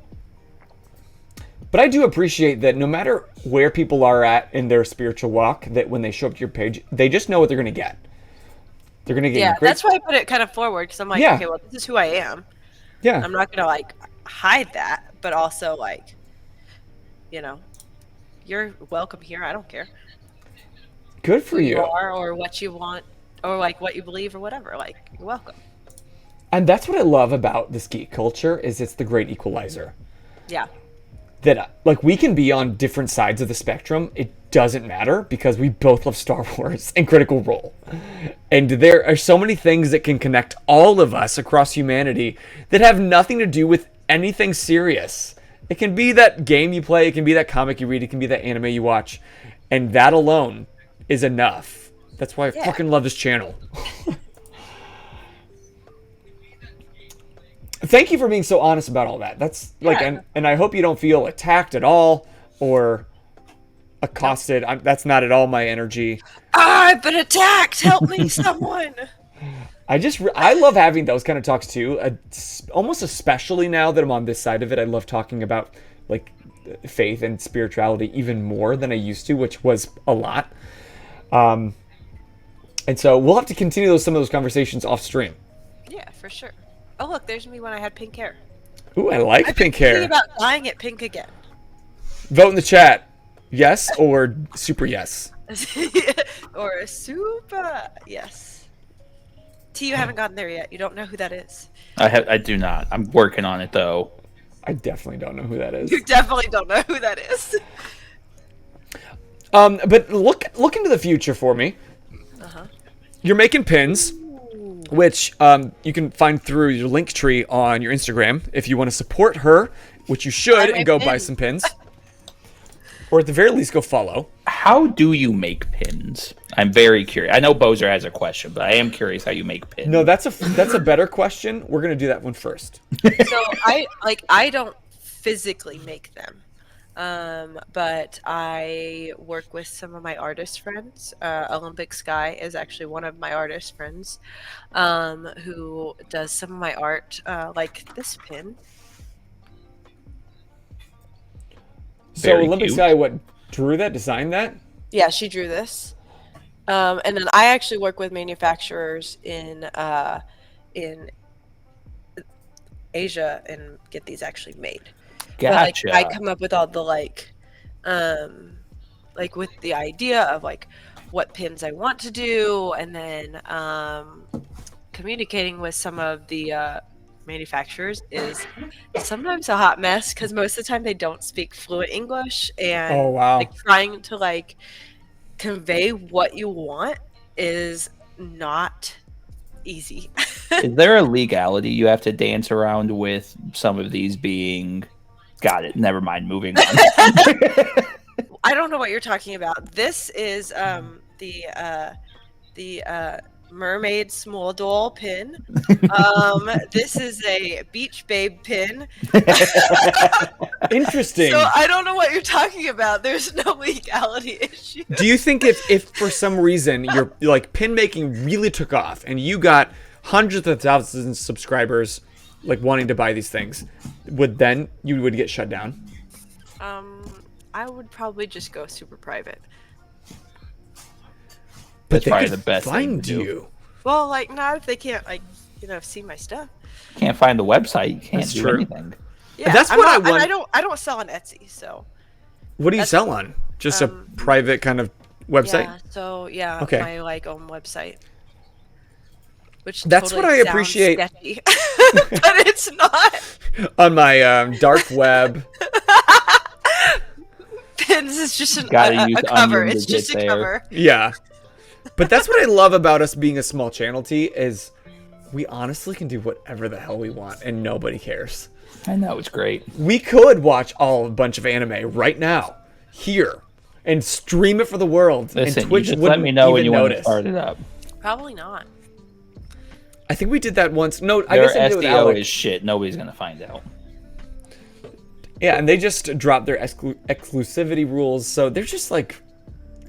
But I do appreciate that no matter where people are at in their spiritual walk, that when they show up to your page, they just know what they're going to get. They're going to get Yeah, great... that's why I put it kind of forward, because I'm like, Yeah. okay, well, this is who I am. Yeah. I'm not going to like hide that, but also like, you know, you're welcome here. I don't care. Good for Who you. are or what you want or like what you believe or whatever. Like, you're welcome. And that's what I love about this geek culture, is it's the great equalizer. Yeah. That like we can be on different sides of the spectrum. It doesn't matter because we both love Star Wars and Critical Role. And there are so many things that can connect all of us across humanity that have nothing to do with anything serious. It can be that game you play, it can be that comic you read, it can be that anime you watch. And that alone is enough. That's why I fucking love this channel. Thank you for being so honest about all that. That's like, and I hope you don't feel attacked at all or accosted. That's not at all my energy. I've been attacked. Help me, someone. I love having those kind of talks too. Almost especially now that I'm on this side of it. I love talking about like faith and spirituality even more than I used to, which was a lot. And so we'll have to continue some of those conversations off stream. Yeah, for sure. Oh, look, there's me when I had pink hair. Ooh, I like pink hair. Thinking about dyeing it pink again. Vote in the chat. Yes or super yes. Or a super yes. T, you haven't gotten there yet. You don't know who that is. I do not. I'm working on it though. I definitely don't know who that is. You definitely don't know who that is. But look into the future for me. You're making pins, which you can find through your link tree on your Instagram if you want to support her, which you should, and go buy some pins. Or at the very least, go follow. How do you make pins? I'm very curious. I know Boser has a question, but I am curious how you make pins. No, that's a better question. We're gonna do that one first. So I don't physically make them. But I work with some of my artist friends. Olympic Sky is actually one of my artist friends, who does some of my art, like this pin. So Very Olympic cute. Sky, what, drew that, designed that? Yeah, she drew this. And then I actually work with manufacturers in Asia and get these actually made. Gotcha. But, like, I come up with all the like with the idea of like what pins I want to do, and then communicating with some of the manufacturers is sometimes a hot mess because most of the time they don't speak fluent English, and Oh, wow. like trying to like convey what you want is not easy. Is there a legality you have to dance around with some of these being? Got it. Never mind. Moving on. I don't know what you're talking about. This is the mermaid small doll pin. This is a beach babe pin. Interesting. So I don't know what you're talking about. There's no legality issue. Do you think if for some reason your like pin making really took off and you got hundreds of thousands of subscribers like wanting to buy these things, you would get shut down? I would probably just go super private. But That's they probably could the best thing find to do. you. Well, like not if they can't see my stuff. Can't find the website. You can't That's do true. anything. Yeah, That's I'm what not, I want. and I don't sell on Etsy, so What do you sell on? Just a private kind of website? yeah. So yeah, Okay. my like own website. Which That's totally what I sounds appreciate. sketchy. But it's not. On my dark web. Pins is just Gotta use a cover. onion to It's just a get there. cover. Yeah. But that's what I love about us being a small channel, T, is we honestly can do whatever the hell we want and nobody cares. I know, it's great. We could watch a bunch of anime right now, here, and stream it for the world. Listen, and Twitch you just wouldn't let me know when even you want to notice. start it up. Probably not. I think we did that once. No, I Their guess I did it with SEO Allie. is shit. Nobody's gonna find out. Yeah, and they just dropped their exclusivity rules, so they're just like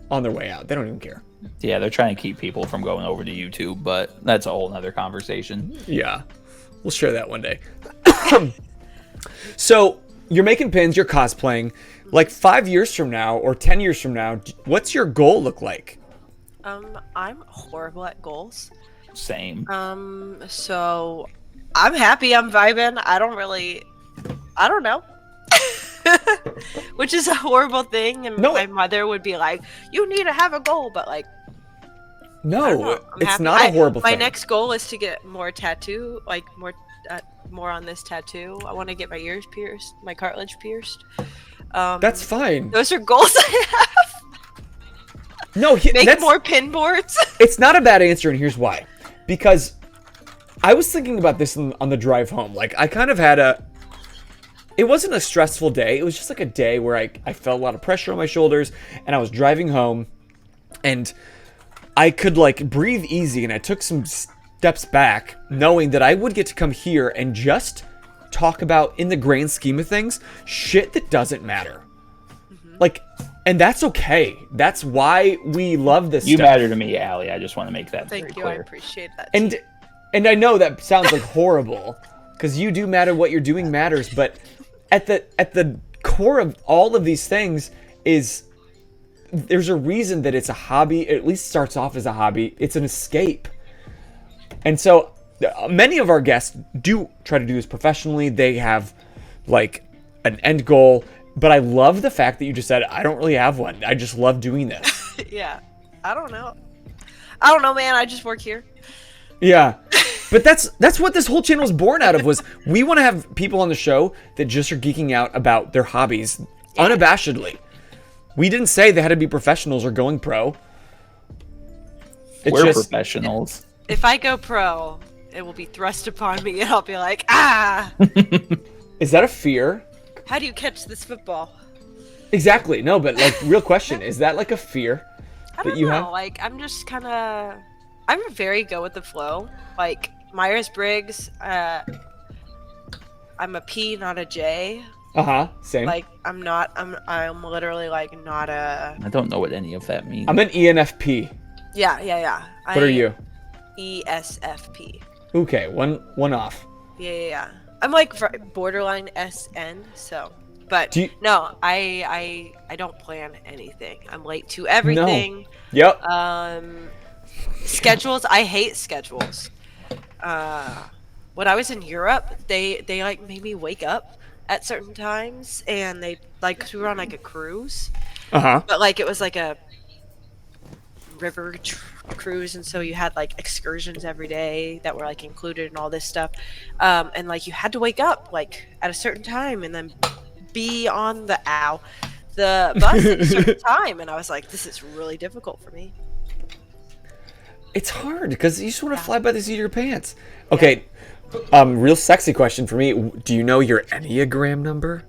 on their way out. They don't even care. Yeah, they're trying to keep people from going over to YouTube, but that's a whole nother conversation. Yeah, we'll share that one day. So you're making pins, you're cosplaying. Like 5 years from now or 10 years from now, what's your goal look like? I'm horrible at goals. Same. So I'm happy. I'm vibing. I don't know. Which is a horrible thing, and No. my mother would be like, "You need to have a goal," but like, I don't No, know. I'm it's happy. not a horrible My thing. next goal is to get more tattoo, like more on this tattoo. I want to get my ears pierced, my cartilage pierced. That's fine. Those are goals I have. No, Make that's, more pin boards. it's not a bad answer, and here's why. Because I was thinking about this on the drive home. Like, I kind of had it wasn't a stressful day. It was just like a day where I felt a lot of pressure on my shoulders, and I was driving home, and I could like breathe easy, and I took some steps back, knowing that I would get to come here and just talk about, in the grand scheme of things, shit that doesn't matter. Like, and that's okay. That's why we love this You stuff. matter to me, Allie. I just want to make that Thank very you. I clear. appreciate that. And I know that sounds like horrible, because you do matter. What you're doing matters. But at the core of all of these things is there's a reason that it's a hobby. It at least starts off as a hobby. It's an escape. And so many of our guests do try to do this professionally. They have like an end goal. But I love the fact that you just said, I don't really have one. I just love doing this. Yeah. I don't know, man. I just work here. Yeah. But that's what this whole channel was born out of, was we want to have people on the show that just are geeking out about their hobbies unabashedly. We didn't say they had to be professionals or going pro. It's We're just professionals. If I go pro, it will be thrust upon me, and I'll be like, ah. Is that a fear? How do you catch this football? Exactly. No, but like real question, is that like a fear I that don't you know. have? Like, I'm just kind of, I'm very go with the flow. Like Myers-Briggs, I'm a P, not a J. Same. Like, I'm literally like not a. I don't know what any of that means. I'm an ENFP. Yeah. What are you? ESFP. Okay, one off. Yeah. I'm like borderline SN, so. But no, I don't plan anything. I'm late to everything. Yep. Schedules. I hate schedules. When I was in Europe, they like made me wake up at certain times, and they like, 'cause we were on like a cruise. But like it was like a river cruise, and so you had like excursions every day that were like included in all this stuff, and like you had to wake up like at a certain time and then be on the bus at a certain time, and I was like, this is really difficult for me. It's hard because you just want to fly by the seat of your pants. Okay, real sexy question for me. Do you know your Enneagram number?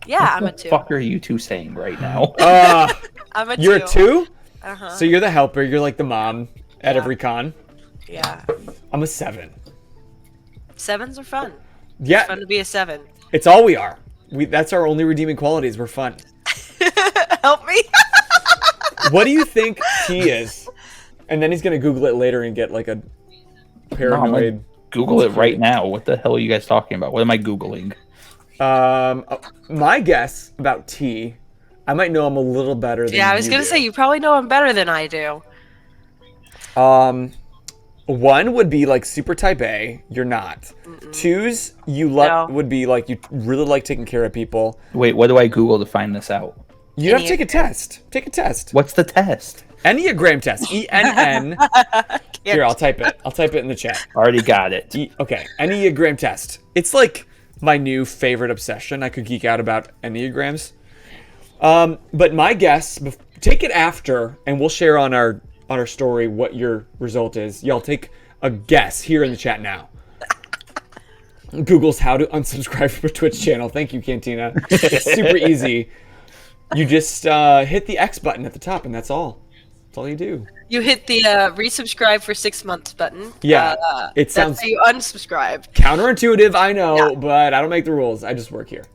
Yeah, I'm a What the 2. fuck are you two saying right now? I'm a 2. You're a 2? Uh-huh. So you're the helper. You're like the mom at Yeah. every con. Yeah. I'm a 7. 7s are fun. Yeah, Fun to be a 7. it's all we are. That's our only redeeming qualities. We're fun. Help me. What do you think T is? And then he's gonna Google it later and get like a paranoid. Google it right now. What the hell are you guys talking about? What am I Googling? My guess about T, I might know him a little better than Yeah, I was you gonna do. say you probably know him better than I do. One would be like super type A. You're not. Twos, No. would be like you really like taking care of people. Wait, what do I Google to find this out? You have to take a test. Take a test. What's the test? Enneagram test. ENN. Here, I'll type it. I'll type it in the chat. Already got it. Okay, Enneagram test. It's like my new favorite obsession. I could geek out about Enneagrams. But my guess, take it after, and we'll share on our story what your result is. Y'all take a guess here in the chat now. Google's how to unsubscribe from a Twitch channel. Thank you, Cantina. It's super easy. You just hit the X button at the top, and that's all. That's all you do. You hit the resubscribe for 6 months button. Yeah, it sounds That's how you unsubscribe. counterintuitive, I know, but I don't make the rules. I just work here.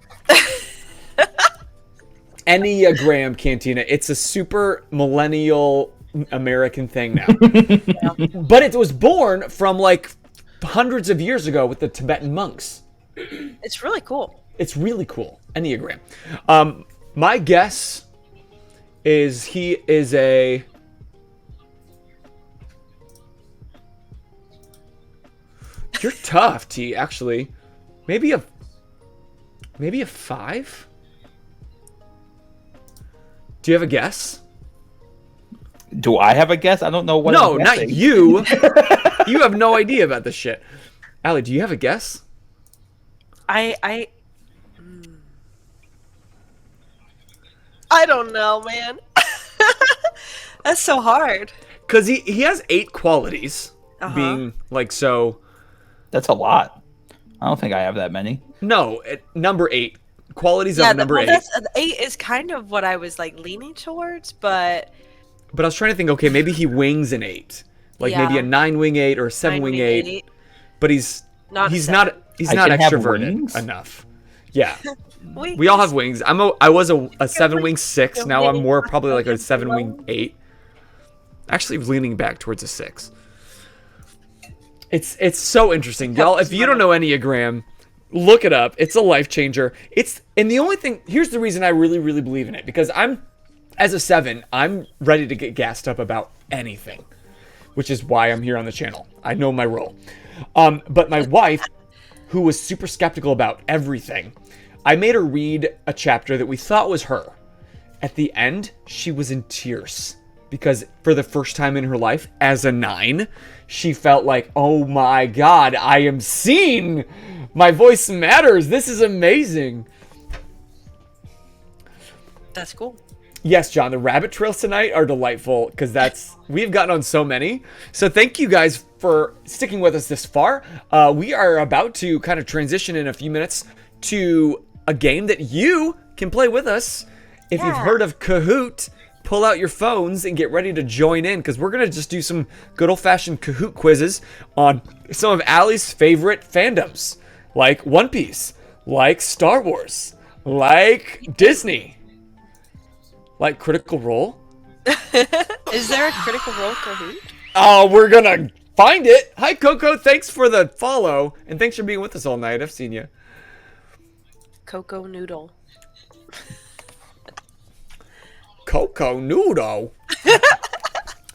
Enneagram, Cantina. It's a super millennial American thing now. But it was born from like hundreds of years ago with the Tibetan monks. It's really cool. It's really cool. Enneagram. My guess is he is a... You're tough, T, actually. Maybe a 5? Do you have a guess? Do I have a guess? I don't know what. No, I'm not guessing. you. You have no idea about this shit. Allie, do you have a guess? I don't know, man. That's so hard. Because he has 8 qualities. Being like so... That's a lot. I don't think I have that many. No, number 8. Qualities of number 8. 8 is kind of what I was like leaning towards, but But I was trying to think, okay, maybe he wings an 8. Like maybe a 9 wing 8 or a 7 wing 8. But he's not extroverted enough. Yeah. We all have wings. I was a 7 wing 6. Now I'm more probably like a 7 wing 8. Actually leaning back towards a 6. It's so interesting. Y'all, if you don't know Enneagram, look it up. It's a life changer. And the only thing, here's the reason I really, really believe in it. Because as a 7, I'm ready to get gassed up about anything. Which is why I'm here on the channel. I know my role. But my wife, who was super skeptical about everything, I made her read a chapter that we thought was her. At the end, she was in tears. Because for the first time in her life, as a 9, she felt like, oh my god, I am seen! My voice matters! This is amazing! that's cool. Yes, John, the rabbit trails tonight are delightful because we've gotten on so many. So thank you guys for sticking with us this far. We are about to kind of transition in a few minutes to a game that you can play with us. If you've heard of Kahoot, pull out your phones and get ready to join in because we're going to just do some good old-fashioned Kahoot quizzes on some of Allie's favorite fandoms, like One Piece, like Star Wars, like Disney, like Critical Role. Is there a Critical Role Kahoot? Oh, we're going to find it. Hi, Coco. Thanks for the follow, and thanks for being with us all night. I've seen you. Coco Noodle. Coco Noodle.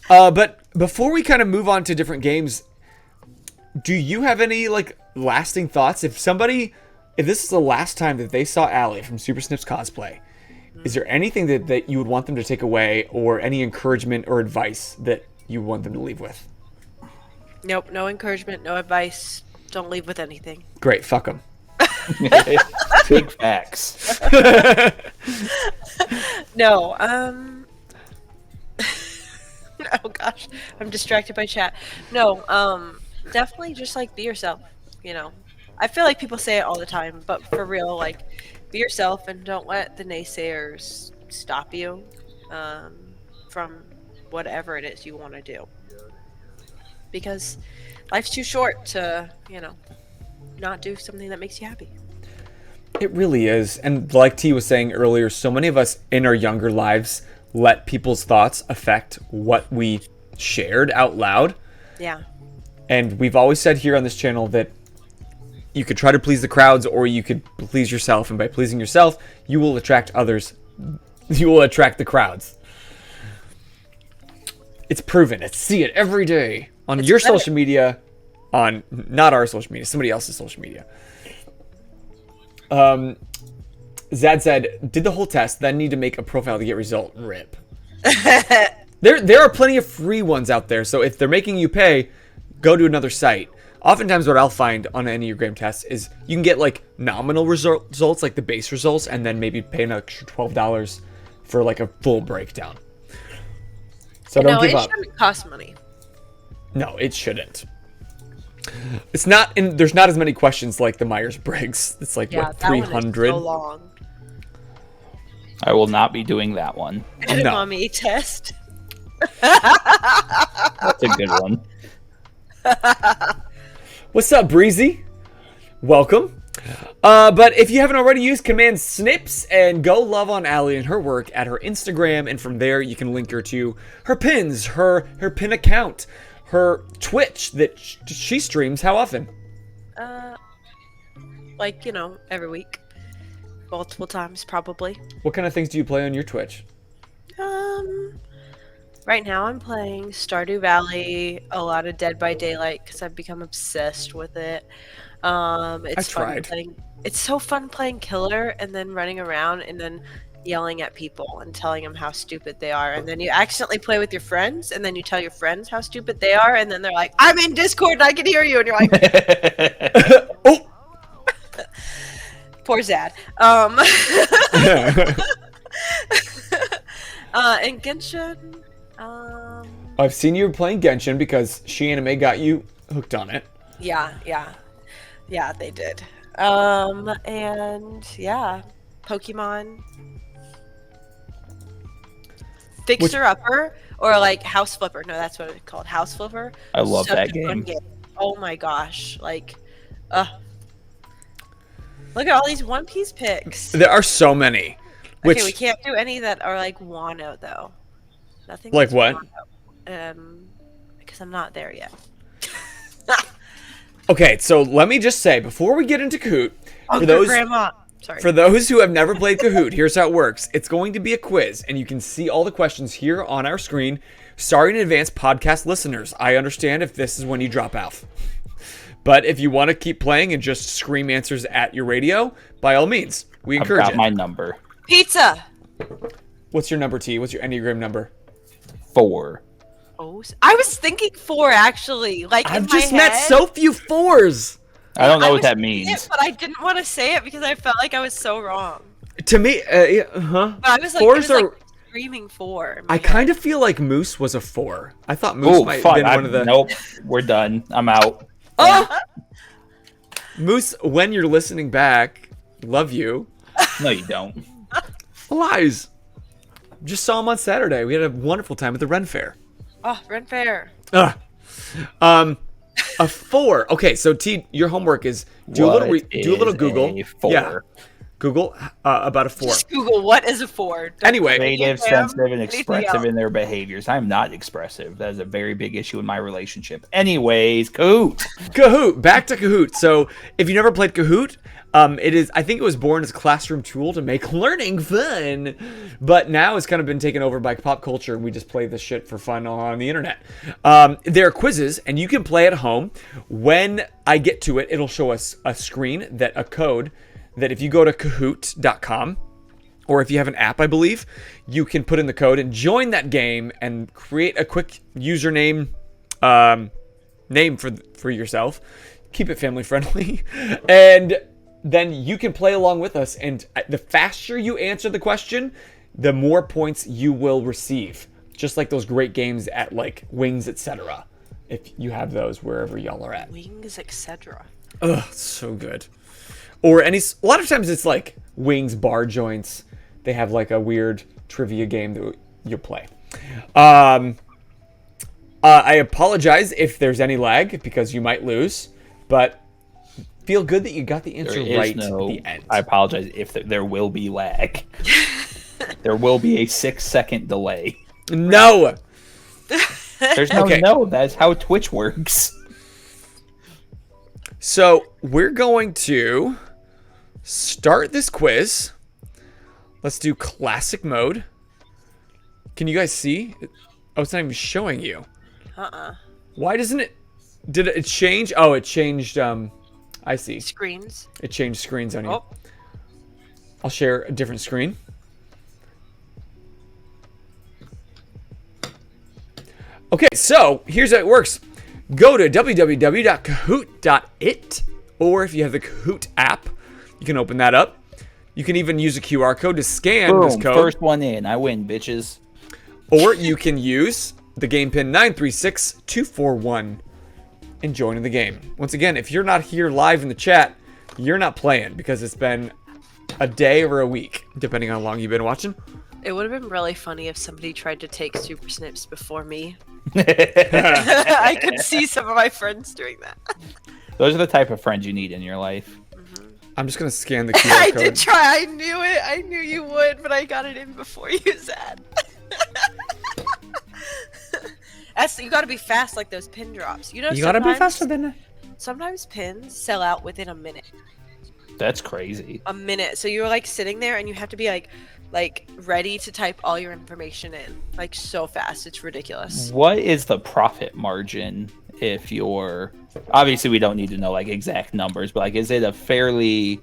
But before we kind of move on to different games, do you have any like lasting thoughts? If this is the last time that they saw Allie from Super Snips Cosplay, is there anything that you would want them to take away, or any encouragement or advice that you want them to leave with? Nope, no encouragement, no advice. Don't leave with anything. Great, fuck them. Big facts. No, oh gosh, I'm distracted by chat. No, definitely just like be yourself, you know. I feel like people say it all the time, but for real, like be yourself and don't let the naysayers stop you from whatever it is you want to do. Because life's too short to, you know, not do something that makes you happy. It really is. And like T was saying earlier, so many of us in our younger lives let people's thoughts affect what we shared out loud. Yeah. And we've always said here on this channel that you could try to please the crowds or you could please yourself. And by pleasing yourself, you will attract others. You will attract the crowds. It's proven. It's see it every day on It's your better. social media, on not our social media, somebody else's social media. Zad said, did the whole test, then need to make a profile to get result. Rip. There are plenty of free ones out there, so if they're making you pay, go to another site. Oftentimes what I'll find on an Enneagram test is you can get like nominal results, like the base results, and then maybe pay an extra $12 for like a full breakdown. So don't give it up. shouldn't cost money. No, it shouldn't. It's not, and there's not as many questions like the Myers-Briggs. It's like, what, that one is 300? so long. I will not be doing that one. Edamame test. That's a good one. What's up, Breezy? Welcome. But if you haven't already used Command Snips, and go love on Allie and her work at her Instagram, and from there you can link her to her pins, her pin account, her Twitch that she streams. How often? Like, every week. Multiple times, probably. What kind of things do you play on your Twitch? Right now I'm playing Stardew Valley, a lot of Dead by Daylight, because I've become obsessed with it. It's tried. It's so fun playing killer and then running around and then yelling at people and telling them how stupid they are, and then you accidentally play with your friends and then you tell your friends how stupid they are, and then they're like, I'm in Discord and I can hear you, and you're like, Oh! poor Zad. And Genshin, I've seen you playing Genshin because She Anime got you hooked on it. yeah, they did. And yeah, Pokemon. Fixer Upper, or like House Flipper. No, that's what it's called. House Flipper. I love Such that a fun game. Oh my gosh. Like, look at all these One Piece picks. There are so many. Which, Okay, we can't do any that are like Wano though. Nothing Like that's what? Wano. Because I'm not there yet. okay, so let me just say, before we get into Kahoot, for those Grandma. Sorry. For those who have never played Kahoot, here's how it works. It's going to be a quiz, and you can see all the questions here on our screen. Sorry in advance, podcast listeners. I understand if this is when you drop out. But if you want to keep playing and just scream answers at your radio, by all means, we I've encourage got it. my number. Pizza. What's your number, T? What's your Enneagram number? 4. Oh, I was thinking 4 actually. Like I've in my just met head. so few 4s. I don't know what was that thinking means. it, but I didn't want to say it because I felt like I was so wrong. To me, But I was like, 4s are. screaming 4. in my I head. kind of feel like Moose was a 4. I thought Moose Oh, might have fuck. been one of the. Nope. We're done. I'm out. Oh! Moose, when you're listening back, love you. No, you don't. Lies. Just saw him on Saturday. We had a wonderful time at the Ren Fair. Oh, Ren Fair. Ugh. A 4. Okay, so T, your homework is do a little Google. A 4? Yeah. Google about a 4. Just Google what is a 4. Don't Anyway, Creative, Instagram, sensitive, and anything expressive else. in their behaviors. I'm not expressive. That is a very big issue in my relationship. Anyways, Kahoot. Kahoot. Back to Kahoot. So if you never played Kahoot, it is. I think it was born as a classroom tool to make learning fun, but now it's kind of been taken over by pop culture, and we just play this shit for fun on the internet. There are quizzes, and you can play at home. When I get to it, it'll show us a screen a code that if you go to Kahoot.com, or if you have an app, I believe, you can put in the code and join that game and create a quick username name for yourself. Keep it family friendly, and then you can play along with us, and the faster you answer the question, the more points you will receive. Just like those great games at like Wings, etc. If you have those wherever y'all are at. Wings, etc. Ugh, so good. Or a lot of times it's like Wings bar joints. They have like a weird trivia game that you'll play. I apologize if there's any lag because you might lose, but feel good that you got the answer right at the end. I apologize if there will be lag. There will be a 6-second delay. No. There's no. That's how Twitch works. So we're going to start this quiz. Let's do classic mode. Can you guys see? Oh, it's not even showing you. Why doesn't it? Did it change? Oh, it changed. I see. Screens. It changed screens on you. Oh. I'll share a different screen. Okay, so here's how it works. Go to www.kahoot.it, or if you have the Kahoot app, you can open that up. You can even use a QR code to scan this code. First one in. I win, bitches. Or you can use the game pin 936241 and join in the game. Once again, if you're not here live in the chat, you're not playing because it's been a day or a week, depending on how long you've been watching. It would have been really funny if somebody tried to take Super Snips before me. I could see some of my friends doing that. Those are the type of friends you need in your life. I'm just going to scan the QR code. I did try. I knew it. I knew you would, but I got it in before you, Zad. You got to be fast like those pin drops. You know, you got to be faster than that. Sometimes pins sell out within a minute. That's crazy. A minute. So you're like sitting there and you have to be like ready to type all your information in like so fast. It's ridiculous. What is the profit margin if you're, obviously we don't need to know like exact numbers, but like is it a fairly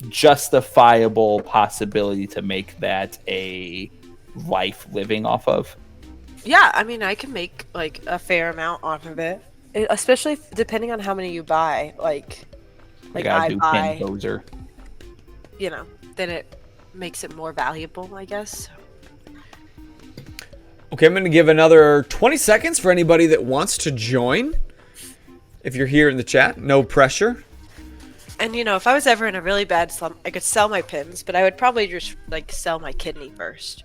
justifiable possibility to make that a life living off of? Yeah, I mean I can make like a fair amount off of it, especially depending on how many you buy. Like I buy, Boser. You know, then it makes it more valuable, I guess. Okay, I'm going to give another 20 seconds for anybody that wants to join. If you're here in the chat, no pressure. And you know, if I was ever in a really bad slump, I could sell my pins, but I would probably just like sell my kidney first.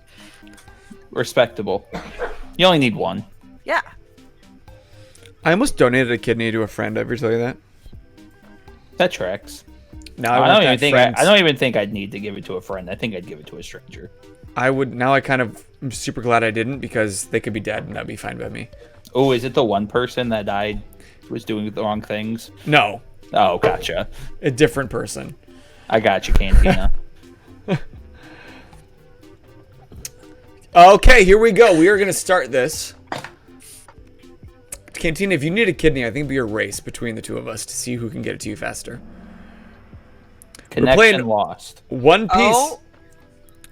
Respectable. You only need one. Yeah. I almost donated a kidney to a friend. Ever tell you that? That tracks. Now I don't even think I'd need to give it to a friend. I think I'd give it to a stranger. I would. Now I kind of am super glad I didn't because they could be dead and that'd be fine by me. Oh, is it the one person that died was doing the wrong things? No. Oh, gotcha. A different person. I got you, Cantina. Okay, here we go. We are going to start this. Cantina, if you need a kidney, I think it'd be a race between the two of us to see who can get it to you faster. Connection lost. One piece.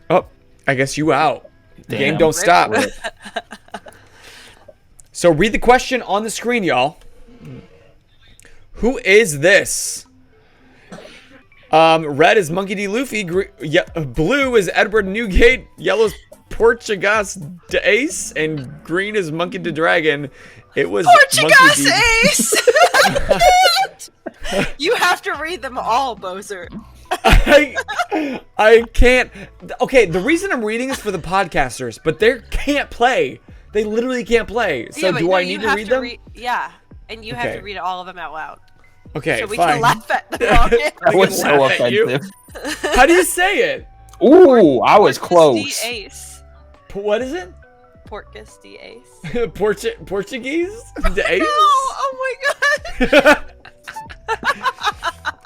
Oh, I guess you out. The game don't stop. So read the question on the screen, y'all. Who is this? Red is Monkey D. Luffy. Blue is Edward Newgate. Yellow is Portugas de Ace. And green is Monkey D. Dragon. It was Portugas Ace! You have to read them all, Boser. I can't. Okay, the reason I'm reading is for the podcasters, but they can't play. They literally can't play. So do I need to read them? Yeah, and you have to read all of them out loud. Okay, so we fine. can laugh at them all. That was so offensive. How do you say it? Ooh, I was close. Ace. What is it? Porcus D. Ace. Portuguese? The Ace? Oh my god.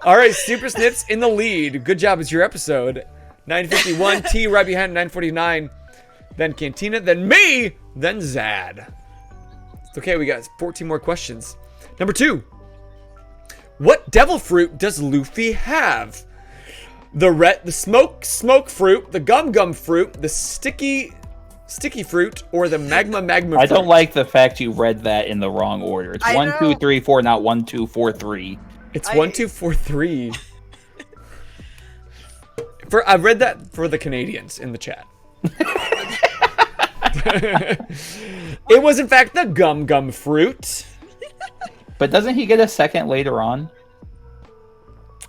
All right, Super Snips in the lead. Good job. It's your episode. 951. T right behind 949. Then Cantina. Then me. Then Zad. It's okay. We got 14 more questions. Number 2. What devil fruit does Luffy have? The smoke fruit, the gum fruit, the sticky fruit, or the magma fruit? I don't like the fact you read that in the wrong order. It's 1, 2, 3, 4, not 1, 2, 4, 3. It's 1, 2, 4, 3. I read that for the Canadians in the chat. It was in fact the gum fruit. But doesn't he get a second later on?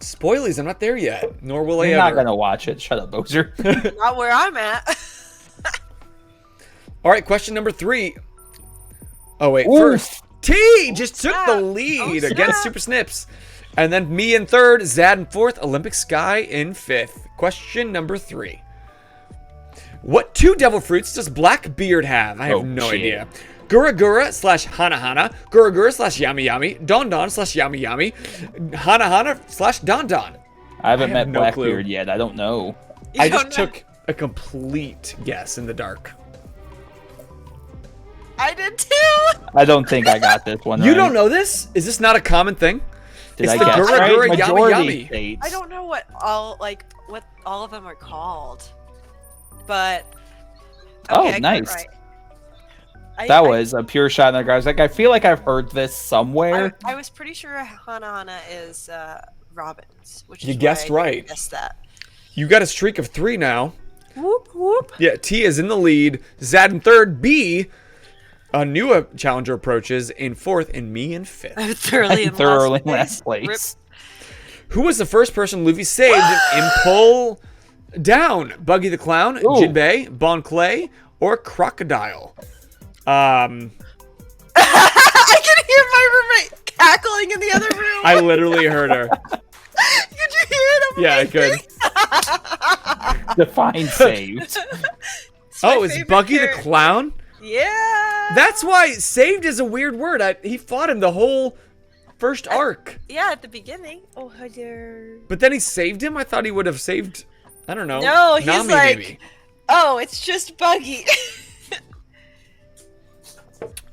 Spoilies, I'm not there yet. Nor will I You're ever. not gonna watch it. Shut up, Boser. Not where I'm at. All right, question number 3. Oh wait, Ooh. first T just took the lead against snap. Super Snips. And then me in third, Zad in fourth, Olympic Sky in fifth. Question number 3. What 2 devil fruits does Blackbeard have? I have no idea. Gura Gura / Hana Hana, Gura Gura / Yami Yami, Don Don / Yami Yami, Hana Hana / Don Don. I haven't met no Blackbeard clue. yet. I don't know. I just took a complete guess in the dark. I did too. I don't think I got this one. You right. don't know this? Is this not a common thing? Did It's I the guess Gura right? Gura Yami Majority Yami. states. I don't know what all of them are called, but Oh, I got it nice. right. That was a pure shot in the dark. I was like, I feel like I've heard this somewhere. I was pretty sure Hana Hana is Robin's, which You is guessed why I right. guessed that. You got a streak of 3 now. Whoop whoop. Yeah, T is in the lead. Zad in third. B, a new challenger approaches in fourth, and me in fifth. I'm thoroughly in last place. Rip. Who was the first person Luffy saved in Pull Down? Buggy the Clown, Ooh. Jinbei, Bon Clay, or Crocodile? I can hear my roommate cackling in the other room. I literally heard her. Could you hear it? Over Yeah, I my could. face? Define saved. Oh, is favorite Buggy the character. Clown? Yeah. That's why saved is a weird word. He fought him the whole first arc. Yeah, at the beginning. Oh, hi there. But then he saved him? I thought he would have saved, I don't know. No, he's Nami, like, maybe. oh, it's just Buggy.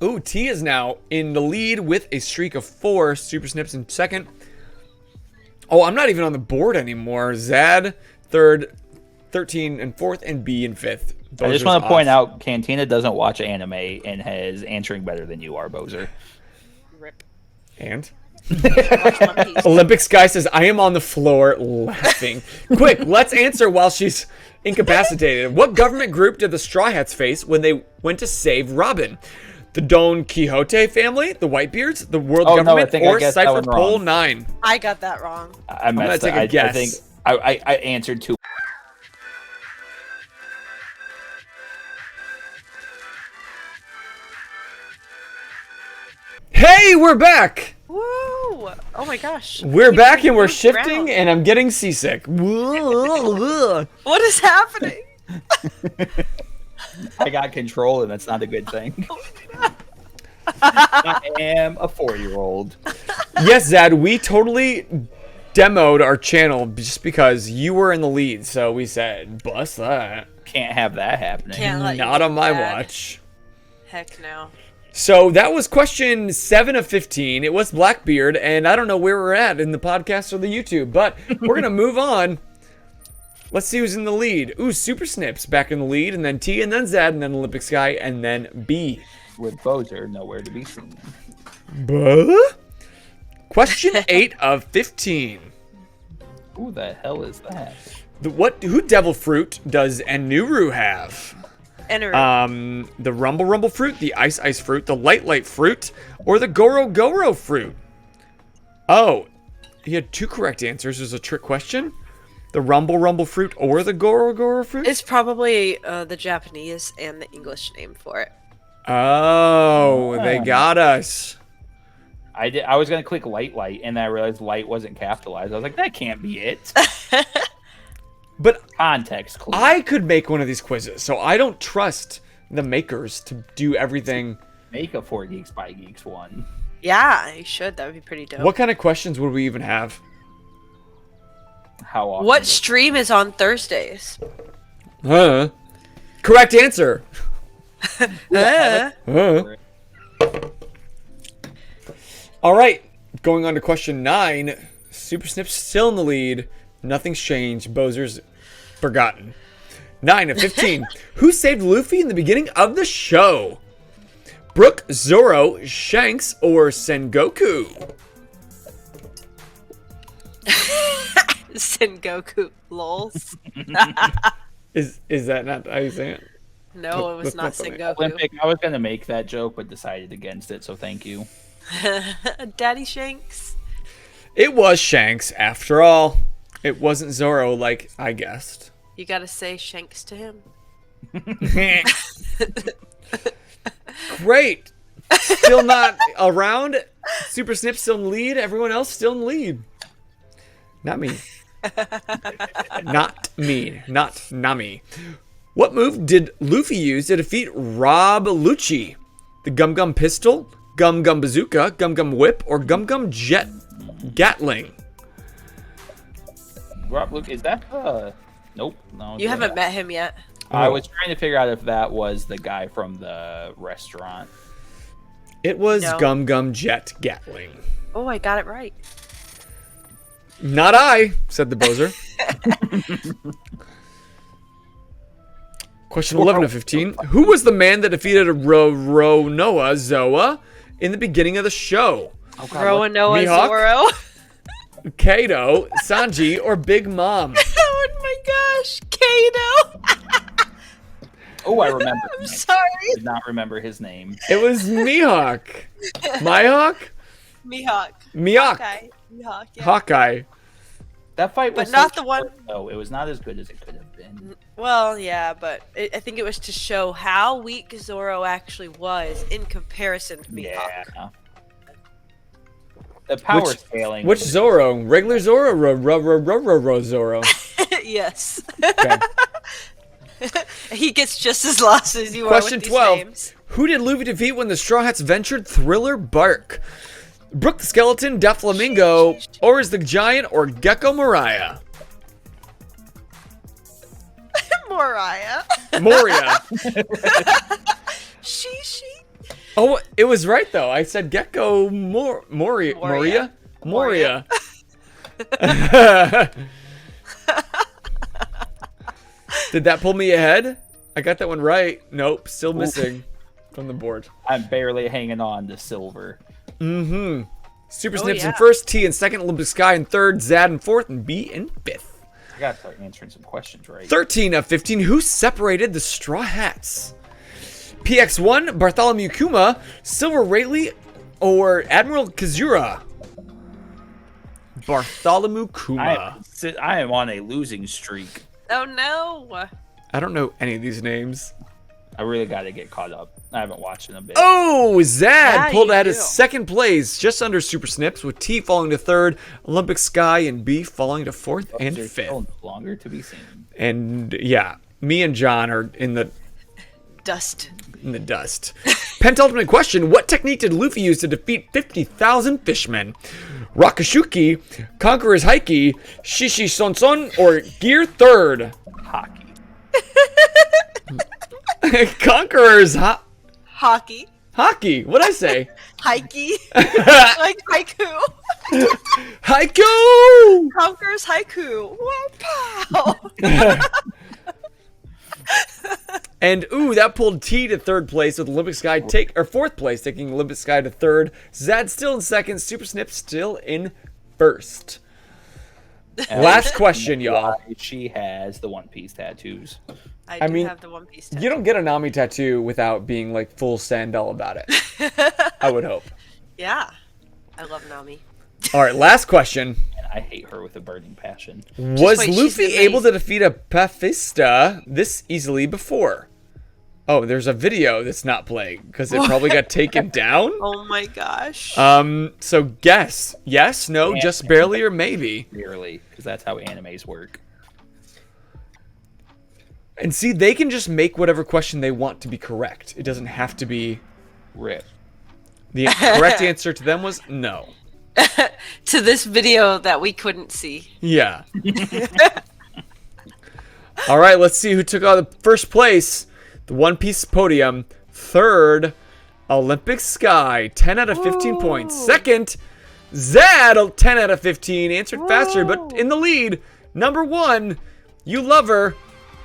Ooh, T is now in the lead with a streak of 4. Super Snips in second. Oh, I'm not even on the board anymore. Zad, third, 13 in fourth, and B in fifth. I just Boser's want to point off. out, Cantina doesn't watch anime and is answering better than you are, Boser. Rip. And? Watch One Piece. Olympic Sky says, I am on the floor laughing. Quick, let's answer while she's incapacitated. What government group did the Straw Hats face when they went to save Robin? The Don Quixote family, the Whitebeards, the world Oh, no, I government, think I or guessed that Cypher one wrong. Pole 9? I got that wrong. I gonna messed take up. a I guess. think I answered too. Hey, we're back! Woo! Oh my gosh. We're back and we're moved shifting around. and I'm getting seasick. What is happening? I got control, and that's not a good thing. I am a 4-year-old. Yes, Zad, we totally demoed our channel just because you were in the lead, so we said, bust that. Can't have that happening. Can't let you Not do on my that. watch. Heck no. So that was question 7 of 15. It was Blackbeard, and I don't know where we're at in the podcast or the YouTube, but we're going to move on. Let's see who's in the lead. Ooh, Super Snips back in the lead, and then T, and then Zad, and then Olympic Sky, and then B. With Boser, nowhere to be seen. Buh? Question 8 of 15. Who the hell is that? Who devil fruit does Enuru have? Enter. The Rumble fruit, the Ice fruit, the Light fruit, or the Goro fruit? Oh, he had 2 correct answers. There's a trick question. The Rumble fruit or the Goro fruit? It's probably the Japanese and the English name for it. Oh, they got us. I was gonna click light, and then I realized light wasn't capitalized. I was like, that can't be it. But Context clue. I could make one of these quizzes, so I don't trust the makers to do everything. Make a 4 Geeks by Geeks one. Yeah, you should. That would be pretty dope. What kind of questions would we even have? How often? What stream is on Thursdays? Huh? Correct answer. Uh, Huh? All right, going on to question 9. Super Snip's still in the lead. Nothing's changed. Boser's forgotten. 9 of 15. Who saved Luffy in the beginning of the show? Brook, Zoro, Shanks, or Sengoku? Sengoku. Lols. Is that not how you say it? No, it was not That's not funny. Sengoku. Olympic. I was gonna make that joke, but decided against it. So thank you. Daddy Shanks. It was Shanks, after all. It wasn't Zoro like I guessed. You gotta say Shanks to him. Great. Still not around. Super Snip still in the lead. Everyone else still in the lead. Not me. Not me. Not Nami. What move did Luffy use to defeat Rob Lucci? The Gum Gum Pistol, Gum Gum Bazooka, Gum Gum Whip, or Gum Gum Jet Gatling? Rob Luke, is that Nope. No. You haven't met him yet. I was trying to figure out if that was the guy from the restaurant. It was No. Gum Gum Jet Gatling. Oh, I got it right. Not I, said the Boser. Question 11 of 15. Who was the man that defeated Noah Zoa in the beginning of the show? Roanoa Mihawk? Zoro. Kato, Sanji, or Big Mom? Oh my gosh, Kato. Oh, I remember. I'm his name. sorry. I did not remember his name. It was Mihawk. Mihawk? Mihawk. Mihawk. Okay. Mihawk, yeah. Hawkeye. That fight was But not so the one- short, though. It was not as good as it could have been. Well, yeah, but I think it was to show how weak Zoro actually was in comparison to Mihawk. Yeah. The power scaling. Which Zoro? Regular Zoro or Zoro? Yes. Okay. He gets just as lost as you Question are with these 12. names. Who did Luffy defeat when the Straw Hats ventured Thriller Bark? Brook the Skeleton, Doflamingo, Oris the Giant, or Gecko Mariah? Mariah. Moria. She. Oh, it was right though. I said Gecko Moria. Moria. Did that pull me ahead? I got that one right. Nope, still missing from the board. I'm barely hanging on to silver. Mm-hmm. Super Oh, Snips in yeah. first, T in second, Olympic Sky in third, Zad in fourth, and B in fifth. I gotta start answering some questions right. 13 of 15. Who separated the Straw Hats? PX1, Bartholomew Kuma, Silver Rayleigh, or Admiral Kazura? Bartholomew Kuma. I am on a losing streak. Oh no. I don't know any of these names. I really gotta get caught up. I haven't watched in a bit. Oh, Zad Yeah, pulled you out do. his second place, just under Super Snips, with T falling to third, Olympic Sky and B falling to fourth and There's fifth. still longer to be seen. And yeah, me and John are in the Dust. dust. Penultimate question: what technique did Luffy use to defeat 50,000 fishmen? Rakashuki, Conqueror's Haki, Shishi Son Son, or Gear Third? Hockey. Conqueror's Hockey. Haki. What'd I say? Hikey. Like haiku. Haiku! Conqueror's haiku. Wow, pow. And ooh, that pulled T to third place with Olympic Sky fourth place, taking Olympic Sky to third. Zad still in second, Super Snip still in first. Last question, y'all. Why she has the One Piece tattoos. I do mean, have the One Piece tattoo. You don't get a Nami tattoo without being like full Sandel about it. I would hope. Yeah. I love Nami. All right, last question. And I hate her with a burning passion. Was wait, she's Luffy amazing. able to defeat a Pathista this easily before? Oh, there's a video that's not playing because it probably got taken down. Oh my gosh. So guess. Yes, no, Yeah. just barely, or maybe. Clearly, because that's how animes work. And see, they can just make whatever question they want to be correct. It doesn't have to be. Rip. The correct answer to them was no. To this video that we couldn't see. Yeah. All right, let's see who took out the first place. The One Piece podium. Third, Olympic Sky, 10 out of 15 points. Second, Zad, 10 out of 15. Answered faster, but in the lead. Number one, you love her.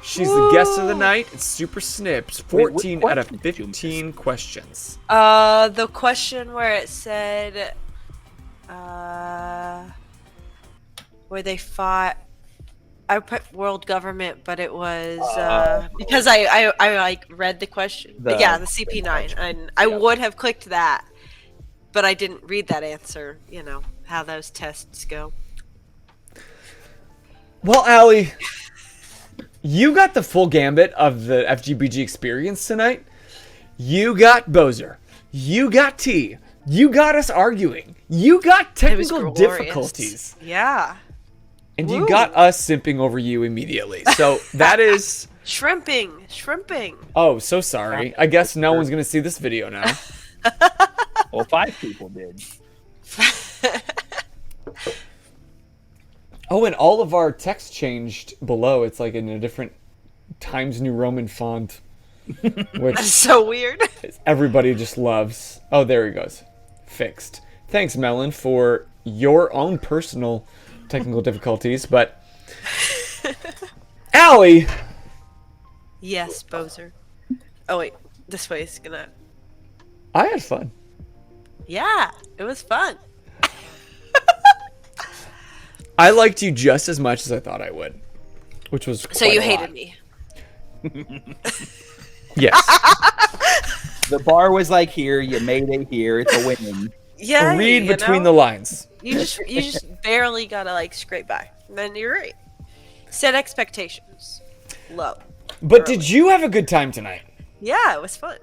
She's the guest of the night. It's Super Snips. 14 out of 15 questions. The question where it said, where they fought. I put world government, but it was because I like read the question. The CP9, and I would have clicked that, but I didn't read that answer. You know how those tests go. Well, Allie, you got the full gambit of the FGBG experience tonight. You got Boser. You got T. You got us arguing. You got It was technical glorious. difficulties. Yeah. And you Woo. got us simping over you immediately. So that is... Shrimping. Oh, so sorry. I guess no one's going to see this video now. Well, 5 people did. Oh, and all of our text changed below. It's like in a different Times New Roman font. Which That's so weird. everybody just loves. Oh, there he goes. Fixed. Thanks, Melon, for your own personal technical difficulties. But, Allie! Yes, Boser. Oh wait, this way is gonna. I had fun. Yeah, it was fun. I liked you just as much as I thought I would. Which was So quite you a hated lot. me. Yes. The bar was like here. You made it here. It's a win. Yeah. Read you between know? the lines. You just barely gotta like scrape by. And then you're right. Set expectations low. But did you have a good time tonight? Yeah, it was fun.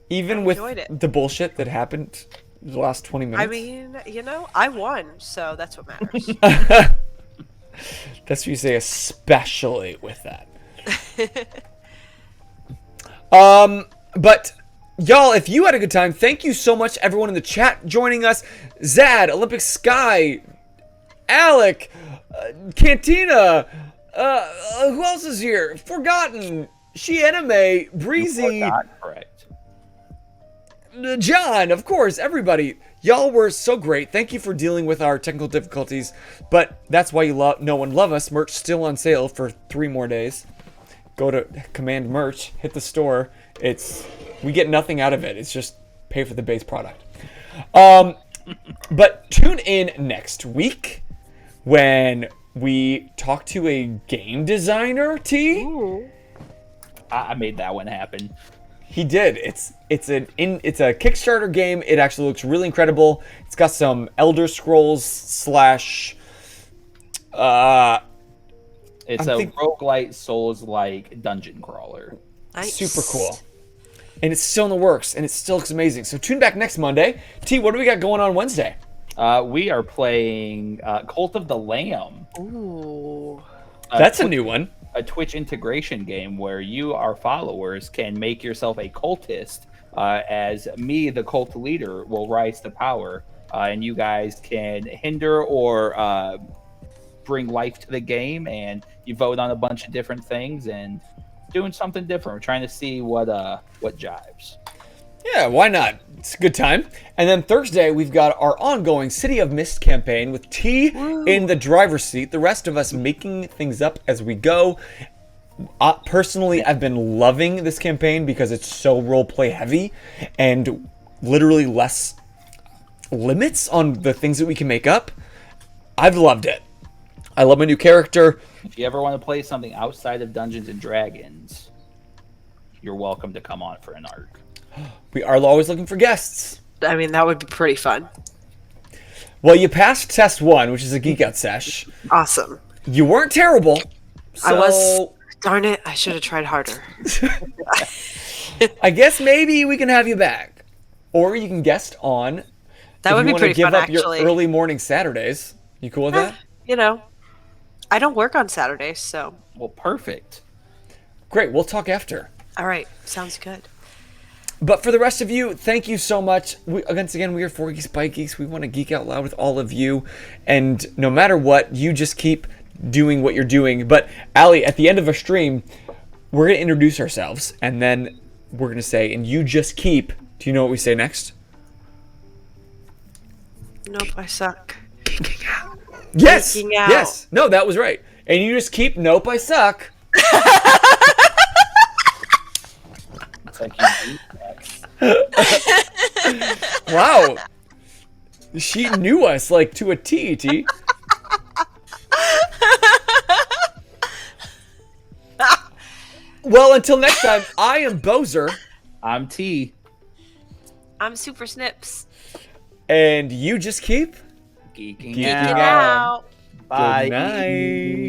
Even I with enjoyed it. the bullshit that happened the last 20 minutes? I mean, you know, I won, so that's what matters. That's what you say, especially with that. But y'all, if you had a good time, thank you so much, everyone in the chat joining us. Zad, Olympic Sky, Alec, Cantina, who else is here? Forgotten, She Anime, Breezy, Not correct. John, of course, everybody. Y'all were so great. Thank you for dealing with our technical difficulties. But that's why you know and love us. Merch still on sale for 3 more days. Go to Command Merch, hit the store. We get nothing out of it. It's just pay for the base product. But tune in next week when we talk to a game designer, T. Ooh. I made that one happen. He did. It's a Kickstarter game. It actually looks really incredible. It's got some Elder Scrolls slash. It's a roguelite Souls-like dungeon crawler. Nice. Super cool. And it's still in the works, and it still looks amazing. So tune back next Monday. T, what do we got going on Wednesday? We are playing Cult of the Lamb. Ooh. That's a new one. A Twitch integration game where you, our followers, can make yourself a cultist as me, the cult leader, will rise to power. And you guys can hinder or bring life to the game, and you vote on a bunch of different things and doing something different. We're trying to see what jives. Yeah, why not? It's a good time. And then Thursday, we've got our ongoing City of Mist campaign with T in the driver's seat. The rest of us making things up as we go. Personally, I've been loving this campaign because it's so roleplay heavy and literally less limits on the things that we can make up. I've loved it. I love my new character. If you ever want to play something outside of Dungeons and Dragons, you're welcome to come on for an arc. We are always looking for guests. I mean, that would be pretty fun. Well, you passed test 1, which is a Geek Out Sesh. Awesome. You weren't terrible. So I was. Darn it, I should have tried harder. I guess maybe we can have you back. Or you can guest on. That would be pretty give fun, up actually. your early morning Saturdays. You cool with that? You know, I don't work on Saturdays, so. Well, perfect. Great, we'll talk after. All right, sounds good. But for the rest of you, thank you so much. Once again, we are 4 Geeks by Geeks. We want to geek out loud with all of you. And no matter what, you just keep doing what you're doing. But Allie, at the end of our stream, we're going to introduce ourselves. And then we're going to say, and you just keep. Do you know what we say next? Nope, I suck. Yes! Geeking out. Yes! No, that was right. And you just keep, nope, I suck. It's like you do that. Wow. She knew us like to a T. Well, until next time, I am Boser. I'm T. I'm Super Snips. And you just keep Geeking Geeking out. out. Out. Bye. Good night.